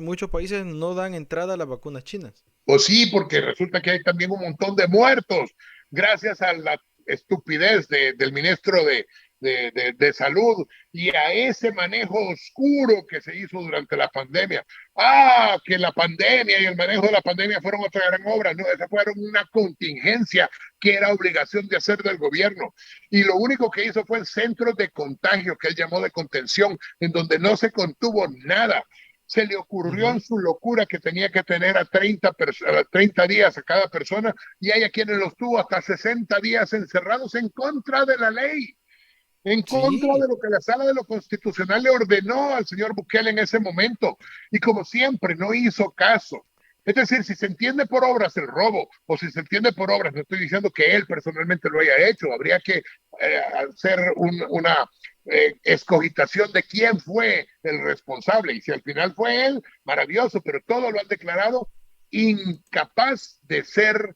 Muchos países no dan entrada a las vacunas chinas. Pues sí, porque resulta que hay también un montón de muertos gracias a la estupidez del ministro de salud y a ese manejo oscuro que se hizo durante la pandemia. Que la pandemia y el manejo de la pandemia fueron otra gran obra. No, esa fueron una contingencia que era obligación de hacer del gobierno. Y lo único que hizo fue centros de contagio, que él llamó de contención, en donde no se contuvo nada. Se le ocurrió en su locura que tenía que tener a 30 días a cada persona, y hay a quienes los tuvo hasta 60 días encerrados en contra de la ley. En contra de lo que la Sala de lo Constitucional le ordenó al señor Bukele en ese momento. Y como siempre, no hizo caso. Es decir, si se entiende por obras el robo, o si se entiende por obras, no estoy diciendo que él personalmente lo haya hecho, habría que hacer una escogitación de quién fue el responsable. Y si al final fue él, maravilloso, pero todo lo han declarado incapaz de ser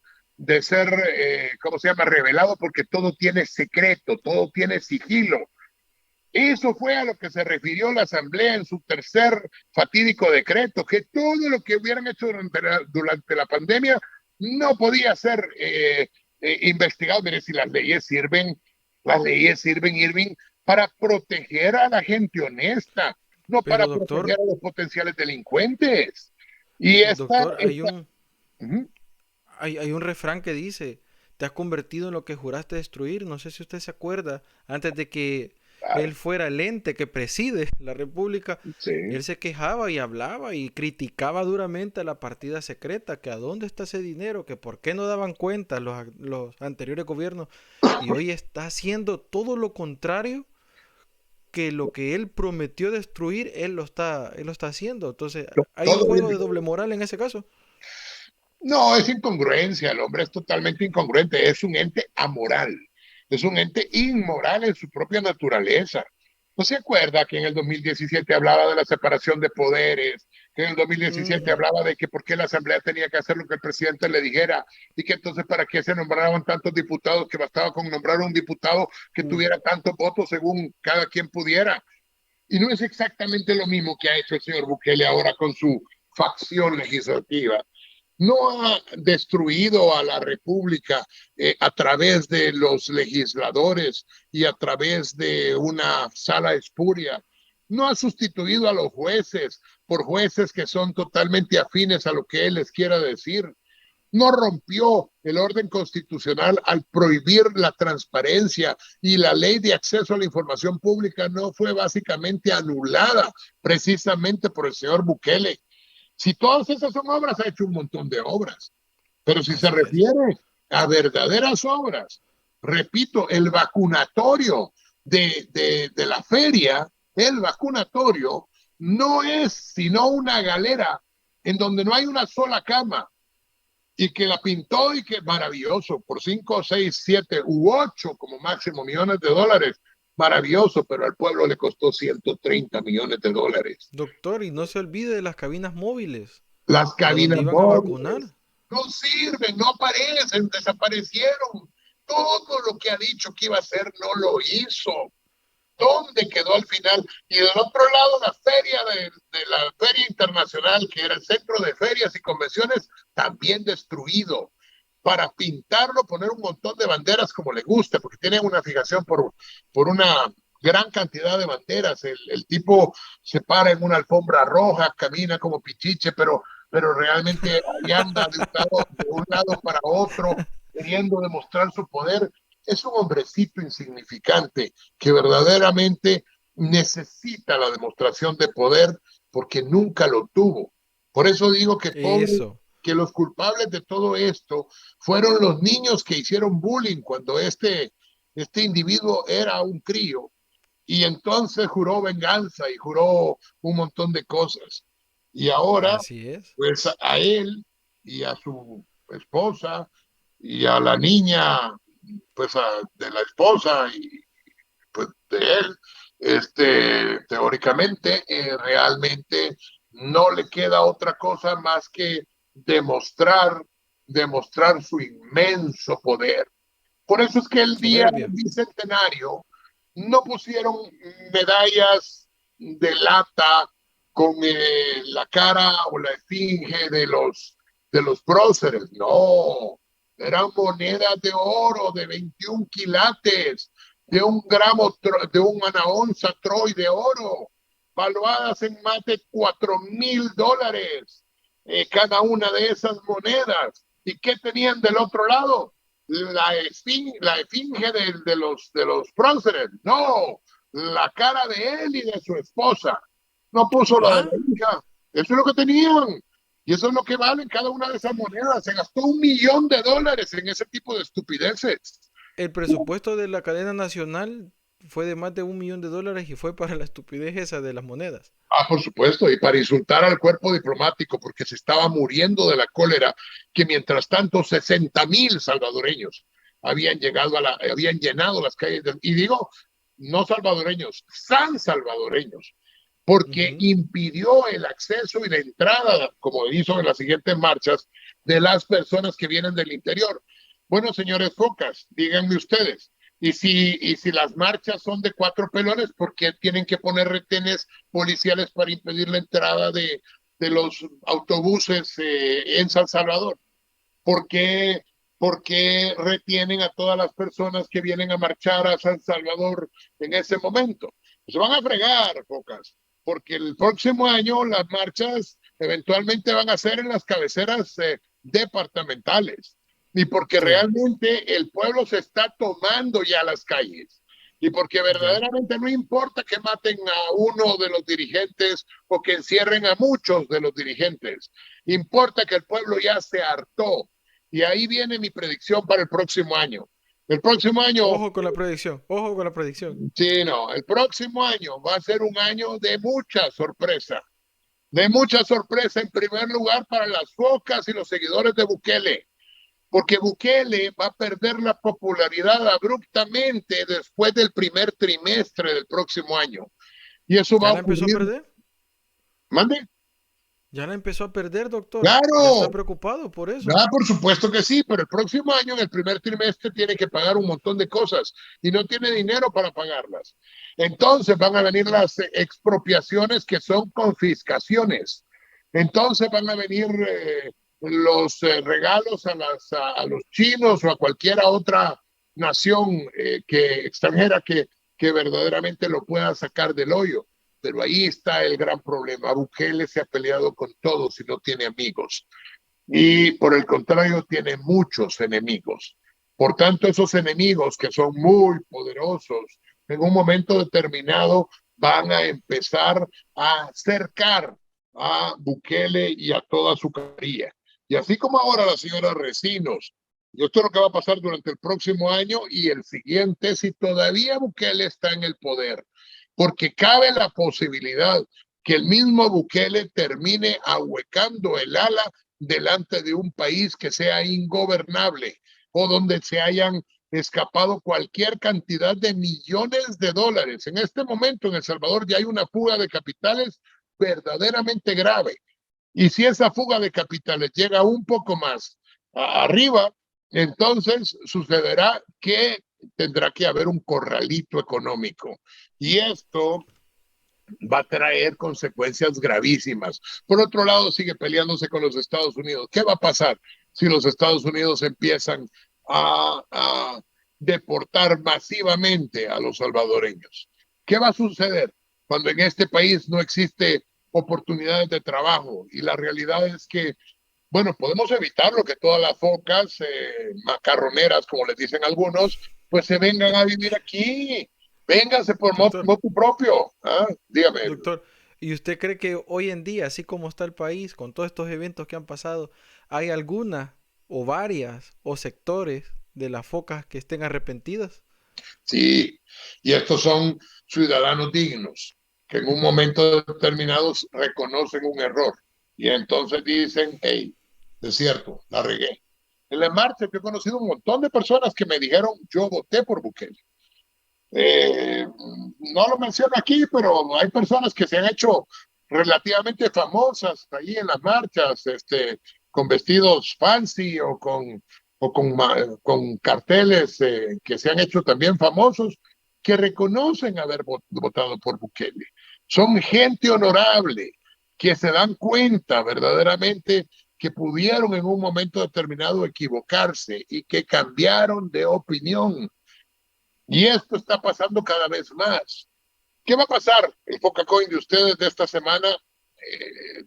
¿cómo se llama? Revelado, porque todo tiene secreto, todo tiene sigilo. Eso fue a lo que se refirió la Asamblea en su tercer fatídico decreto, que todo lo que hubieran hecho durante la pandemia no podía ser investigado. Mire, si las leyes sirven, Irving, para proteger a la gente honesta, no para proteger a los potenciales delincuentes. Y Doctor, ujú, hay un refrán que dice, te has convertido en lo que juraste destruir. No sé si usted se acuerda, antes de que él claro, fuera el ente que preside la República, sí. él se quejaba y hablaba y criticaba duramente a la partida secreta, que a dónde está ese dinero, que por qué no daban cuenta los anteriores gobiernos. Y hoy está haciendo todo lo contrario que lo que él prometió destruir, él lo está haciendo. Entonces, hay un Todo juego viene. de doble moral en ese caso. No, es incongruencia, el hombre es totalmente incongruente, es un ente amoral, es un ente inmoral en su propia naturaleza. ¿No se acuerda que en el 2017 hablaba de la separación de poderes, que en el 2017 Ujú. hablaba de que por qué la Asamblea tenía que hacer lo que el presidente le dijera y que entonces para qué se nombraban tantos diputados, que bastaba con nombrar un diputado que Uh, tuviera tantos votos según cada quien pudiera? Y no es exactamente lo mismo que ha hecho el señor Bukele ahora con su facción legislativa. No ha destruido a la República a través de los legisladores y a través de una sala espuria. No ha sustituido a los jueces por jueces que son totalmente afines a lo que él les quiera decir. No rompió el orden constitucional al prohibir la transparencia, y la ley de acceso a la información pública no fue básicamente anulada precisamente por el señor Bukele. Si todas esas son obras, ha hecho un montón de obras. Pero si se así es. refiere a verdaderas obras, repito, el vacunatorio de la feria, el vacunatorio no es sino una galera en donde no hay una sola cama, y que la pintó y que maravilloso, por 5, 6, 7 u 8 como máximo millones de dólares, maravilloso, pero al pueblo le costó 130 millones de dólares. Doctor, y no se olvide de las cabinas móviles, Las a donde cabinas iban a vacunar. móviles no sirven, no aparecen, desaparecieron. Todo lo que ha dicho que iba a hacer no lo hizo. ¿Dónde quedó al final? Y del otro lado, la feria de la Feria Internacional, que era el centro de ferias y convenciones, también destruido. Para pintarlo, poner un montón de banderas como le gusta, porque tienen una fijación por una gran cantidad de banderas. El tipo se para en una alfombra roja, camina como pichiche, pero realmente ahí anda de un lado para otro, queriendo demostrar su poder. Es un hombrecito insignificante que verdaderamente necesita la demostración de poder porque nunca lo tuvo. Por eso digo Eso. que los culpables de todo esto fueron los niños que hicieron bullying cuando este individuo era un crío, y entonces juró venganza y juró un montón de cosas. Y ahora, Así es. pues a él y a su esposa y a la niña, pues de la esposa y pues de él, teóricamente, realmente no le queda otra cosa más que demostrar su inmenso poder. Por eso es que el día del Soberbia. bicentenario no pusieron medallas de lata con la cara o la esfinge de los próceres. No, eran monedas de oro de 21 quilates, de una onza Troy de oro, valuadas en más de $4,000 cada una de esas monedas. ¿Y qué tenían del otro lado? La esfinge de los próceres. No, la cara de él y de su esposa. No puso la de Ah, la hija. Eso es lo que tenían. Y eso es lo que valen cada una de esas monedas. Se gastó $1,000,000 en ese tipo de estupideces. el presupuesto de la cadena nacional fue de más de $1 millón y fue para la estupidez esa de las monedas. Ah, por supuesto, y para insultar al cuerpo diplomático porque se estaba muriendo de la cólera, que mientras tanto 60,000 salvadoreños habían llenado las calles, y digo, no salvadoreños, san salvadoreños, porque Ujú. impidió el acceso y la entrada, como hizo en las siguientes marchas, de las personas que vienen del interior. Bueno, señores Focas, díganme ustedes, y si las marchas son de 4 pelones, ¿por qué tienen que poner retenes policiales para impedir la entrada de los autobuses en San Salvador? ¿Por qué, ¿Por qué retienen a todas las personas que vienen a marchar a San Salvador en ese momento? Se van a fregar, Focas, porque el próximo año las marchas eventualmente van a ser en las cabeceras departamentales. Y porque Sí, realmente el pueblo se está tomando ya las calles. Y porque ya. verdaderamente no importa que maten a uno de los dirigentes o que encierren a muchos de los dirigentes. Importa que el pueblo ya se hartó. Y ahí viene mi predicción para el próximo año. El próximo año, Ojo con la predicción, ojo con la predicción. sí, no, el próximo año va a ser un año de mucha sorpresa. De mucha sorpresa, en primer lugar, para las focas y los seguidores de Bukele, porque Bukele va a perder la popularidad abruptamente después del primer trimestre del próximo año. Y eso va ¿Ya a la empezó a ocurrir. perder? ¿Mande? ¿Ya la empezó a perder, doctor? ¿Ya está Claro, preocupado por eso? por supuesto que sí, pero el próximo año, en el primer trimestre, tiene que pagar un montón de cosas y no tiene dinero para pagarlas. Entonces van a venir las expropiaciones, que son confiscaciones. Entonces van a venir los regalos a los chinos o a cualquier otra nación extranjera que verdaderamente lo pueda sacar del hoyo. Pero ahí está el gran problema. Bukele se ha peleado con todos y no tiene amigos. Y por el contrario, tiene muchos enemigos. Por tanto, esos enemigos que son muy poderosos, en un momento determinado van a empezar a cercar a Bukele y a toda su camarilla. Y así como ahora la señora Recinos, y esto es lo que va a pasar durante el próximo año y el siguiente, si todavía Bukele está en el poder, porque cabe la posibilidad que el mismo Bukele termine ahuecando el ala delante de un país que sea ingobernable o donde se hayan escapado cualquier cantidad de millones de dólares. En este momento en El Salvador ya hay una fuga de capitales verdaderamente grave. Y si esa fuga de capitales llega un poco más arriba, entonces sucederá que tendrá que haber un corralito económico. Y esto va a traer consecuencias gravísimas. Por otro lado, sigue peleándose con los Estados Unidos. ¿Qué va a pasar si los Estados Unidos empiezan a deportar masivamente a los salvadoreños? ¿Qué va a suceder cuando en este país no existe oportunidades de trabajo? Y la realidad es que, bueno, podemos evitarlo, que todas las focas macarroneras, como les dicen algunos, pues se vengan a vivir aquí. Véngase por Doctor, motu propio. ¿Ah? Dígame. doctor, ¿y usted cree que hoy en día, así como está el país, con todos estos eventos que han pasado, hay alguna o varias o sectores de las focas que estén arrepentidas? Sí, y estos son ciudadanos dignos, que en un momento determinado reconocen un error y entonces dicen, hey, es cierto, la regué. En la marcha yo he conocido un montón de personas que me dijeron, yo voté por Bukele. No lo menciono aquí, pero hay personas que se han hecho relativamente famosas ahí en las marchas, con vestidos fancy o con carteles que se han hecho también famosos, que reconocen haber votado por Bukele. Son gente honorable, que se dan cuenta verdaderamente que pudieron en un momento determinado equivocarse y que cambiaron de opinión. Y esto está pasando cada vez más. ¿Qué va a pasar? El Focacoin de ustedes de esta semana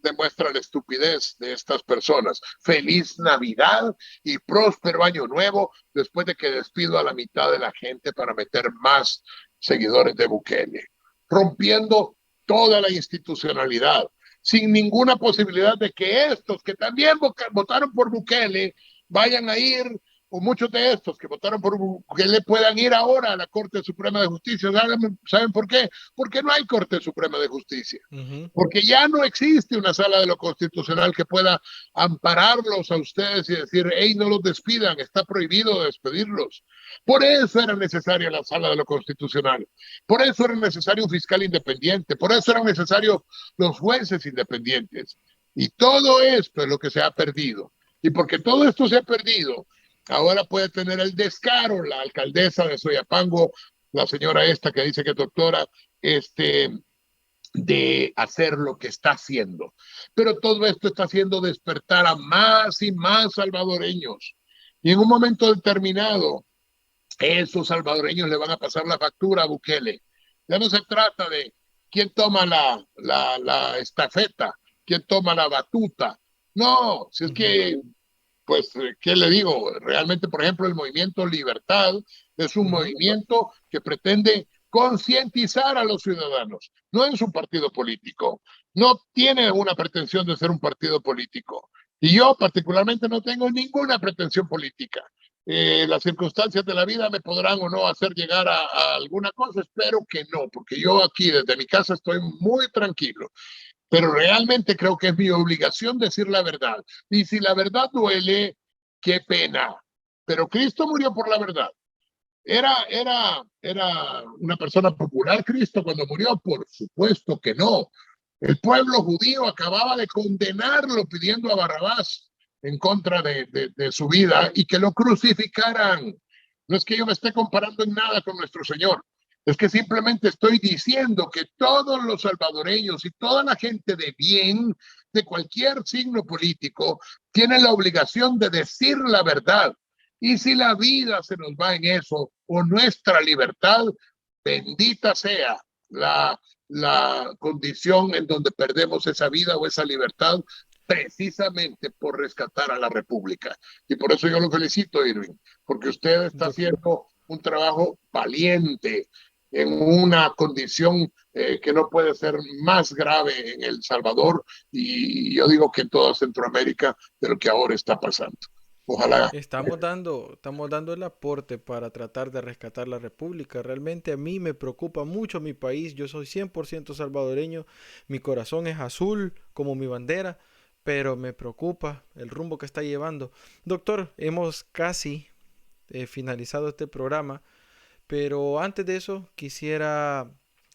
demuestra la estupidez de estas personas. Feliz Navidad y próspero año nuevo después de que despido a la mitad de la gente para meter más seguidores de Bukele, rompiendo toda la institucionalidad, sin ninguna posibilidad de que estos que también votaron por Bukele vayan a ir, o muchos de estos que votaron por Bukele puedan ir ahora a la Corte Suprema de Justicia. ¿Saben por qué? Porque no hay Corte Suprema de Justicia. Porque ya no existe una sala de lo constitucional que pueda ampararlos a ustedes y decir, hey, no los despidan, está prohibido despedirlos. Por eso era necesaria la sala de lo constitucional. Por eso era necesario un fiscal independiente. Por eso eran necesarios los jueces independientes. Y todo esto es lo que se ha perdido. Y porque todo esto se ha perdido, ahora puede tener el descaro la alcaldesa de Soyapango, la señora esta que dice que es doctora, de hacer lo que está haciendo. Pero todo esto está haciendo despertar a más y más salvadoreños. Y en un momento determinado, esos salvadoreños le van a pasar la factura a Bukele. Ya no se trata de quién toma la estafeta. quién toma la batuta. No, si es que, pues, ¿qué le digo? Realmente, por ejemplo, el movimiento Libertad es un movimiento que pretende concientizar a los ciudadanos. No es un partido político, no tiene una pretensión de ser un partido político. Y yo particularmente no tengo ninguna pretensión política. Las circunstancias de la vida me podrán o no hacer llegar a alguna cosa, espero que no, porque yo aquí desde mi casa estoy muy tranquilo. Pero realmente creo que es mi obligación decir la verdad. Y si la verdad duele, qué pena. Pero Cristo murió por la verdad. ¿Era una persona popular Cristo cuando murió? Por supuesto que no. El pueblo judío acababa de condenarlo pidiendo a Barrabás en contra de su vida y que lo crucificaran. No es que yo me esté comparando en nada con nuestro Señor. Es que simplemente estoy diciendo que todos los salvadoreños y toda la gente de bien, de cualquier signo político, tienen la obligación de decir la verdad. Y si la vida se nos va en eso, o nuestra libertad, bendita sea la condición en donde perdemos esa vida o esa libertad, precisamente por rescatar a la República. Y por eso yo lo felicito, Irving, porque usted está haciendo un trabajo valiente en una condición que no puede ser más grave en El Salvador, y yo digo que en toda Centroamérica, de lo que ahora está pasando. Ojalá. Estamos dando el aporte para tratar de rescatar la República. Realmente a mí me preocupa mucho mi país. Yo soy 100% salvadoreño. Mi corazón es azul como mi bandera, pero me preocupa el rumbo que está llevando. Doctor, hemos casi finalizado este programa, pero antes de eso quisiera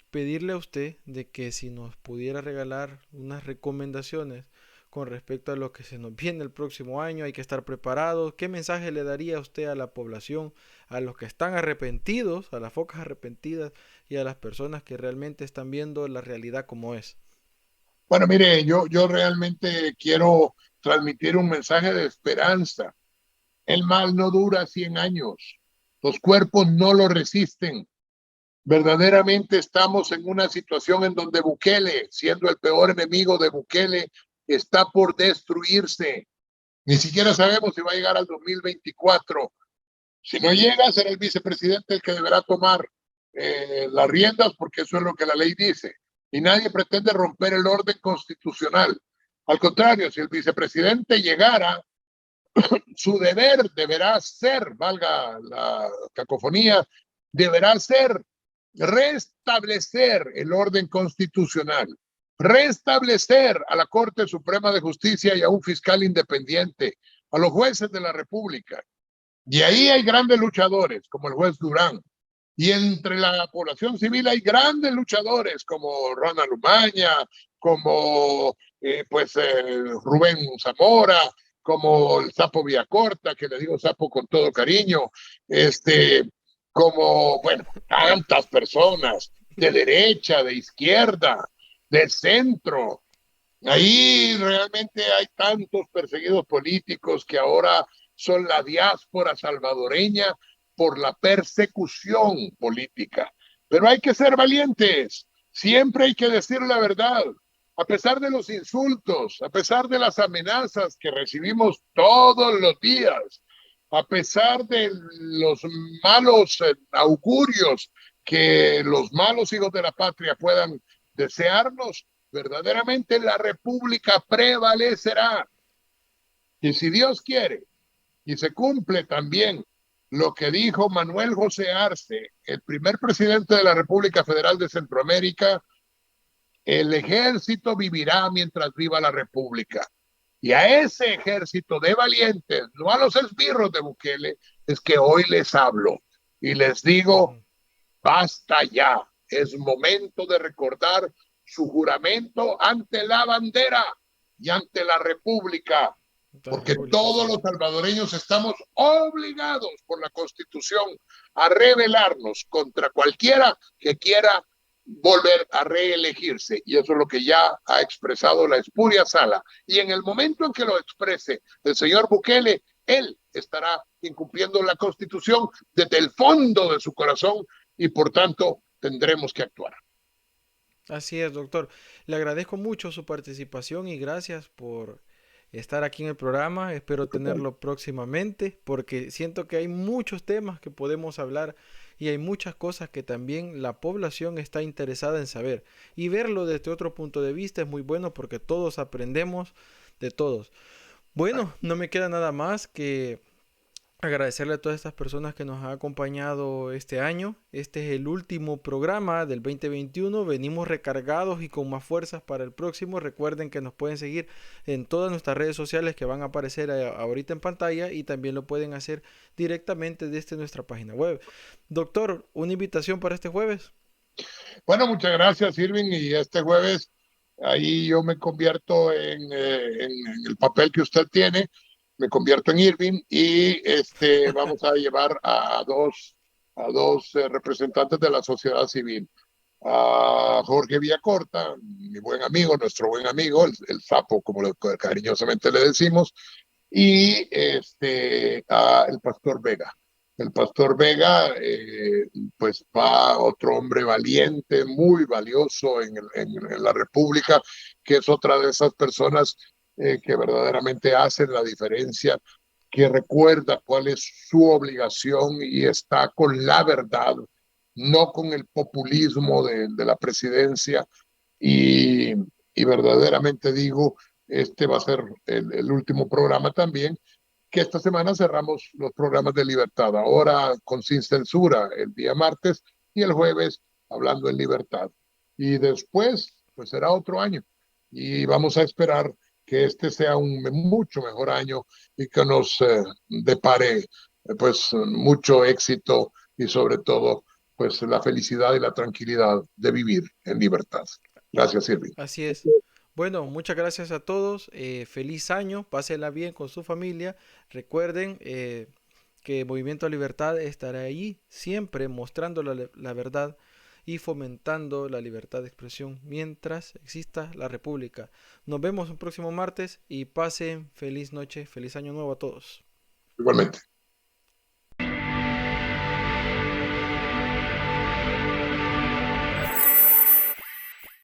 pedirle a usted de que si nos pudiera regalar unas recomendaciones con respecto a lo que se nos viene el próximo año. Hay que estar preparados. ¿Qué mensaje le daría usted a la población, a los que están arrepentidos, a las focas arrepentidas y a las personas que realmente están viendo la realidad como es? Bueno, mire, yo realmente quiero transmitir un mensaje de esperanza. El mal no dura 100 años. Los cuerpos no lo resisten. Verdaderamente estamos en una situación en donde Bukele, siendo el peor enemigo de Bukele, está por destruirse. Ni siquiera sabemos si va a llegar al 2024. Si no llega, será el vicepresidente el que deberá tomar las riendas, porque eso es lo que la ley dice. Y nadie pretende romper el orden constitucional. Al contrario, si el vicepresidente llegara, su deber deberá ser, valga la cacofonía, deberá ser restablecer el orden constitucional, restablecer a la Corte Suprema de Justicia y a un fiscal independiente, a los jueces de la República. Y ahí hay grandes luchadores, como el juez Durán. Y entre la población civil hay grandes luchadores, como Ronald Umaña, como Rubén Zamora, como el Sapo Villacorta, que le digo Sapo con todo cariño, como, bueno, tantas personas de derecha, de izquierda, de centro. Ahí realmente hay tantos perseguidos políticos que ahora son la diáspora salvadoreña por la persecución política. Pero hay que ser valientes, siempre hay que decir la verdad. A pesar de los insultos, a pesar de las amenazas que recibimos todos los días, a pesar de los malos augurios que los malos hijos de la patria puedan desearnos, verdaderamente la República prevalecerá. Y si Dios quiere, y se cumple también lo que dijo Manuel José Arce, el primer presidente de la República Federal de Centroamérica, el ejército vivirá mientras viva la República. Y a ese ejército de valientes, no a los esbirros de Bukele, es que hoy les hablo y les digo, basta ya, es momento de recordar su juramento ante la bandera y ante la República, porque todos los salvadoreños estamos obligados por la Constitución a rebelarnos contra cualquiera que quiera volver a reelegirse, y eso es lo que ya ha expresado la espuria sala, y en el momento en que lo exprese el señor Bukele, él estará incumpliendo la Constitución desde el fondo de su corazón, y por tanto tendremos que actuar. Así es, doctor. Le agradezco mucho su participación y gracias por estar aquí en el programa. Espero tenerlo próximamente porque siento que hay muchos temas que podemos hablar y hay muchas cosas que también la población está interesada en saber. Y verlo desde otro punto de vista es muy bueno porque todos aprendemos de todos. Bueno, no me queda nada más que agradecerle a todas estas personas que nos han acompañado este año. Este es el último programa del 2021. Venimos recargados y con más fuerzas para el próximo. Recuerden que nos pueden seguir en todas nuestras redes sociales que van a aparecer ahorita en pantalla y también lo pueden hacer directamente desde nuestra página web. Doctor, ¿una invitación para este jueves? Bueno, muchas gracias, Irving. Y este jueves ahí yo me convierto en el papel que usted tiene, me convierto en Irving y vamos a llevar a dos representantes de la sociedad civil. A Jorge Villacorta, mi buen amigo, nuestro buen amigo, el sapo, como cariñosamente le decimos, y a el Pastor Vega. El Pastor Vega, pues va otro hombre valiente, muy valioso en la República, que es otra de esas personas que verdaderamente hacen la diferencia, que recuerda cuál es su obligación y está con la verdad, no con el populismo de la presidencia. Y, y verdaderamente digo, este va a ser el último programa también, que esta semana cerramos los programas de libertad, ahora con Sin Censura el día martes y el jueves hablando en libertad. Y después, pues será otro año y vamos a esperar que este sea un mucho mejor año y que nos depare pues mucho éxito y sobre todo pues la felicidad y la tranquilidad de vivir en libertad. Gracias, Silvia. Así es. Bueno, muchas gracias a todos. Feliz año. Pásela bien con su familia. Recuerden que Movimiento a Libertad estará ahí siempre mostrando la verdad y fomentando la libertad de expresión mientras exista la República. Nos vemos el próximo martes y pasen feliz noche, feliz año nuevo a todos. Igualmente.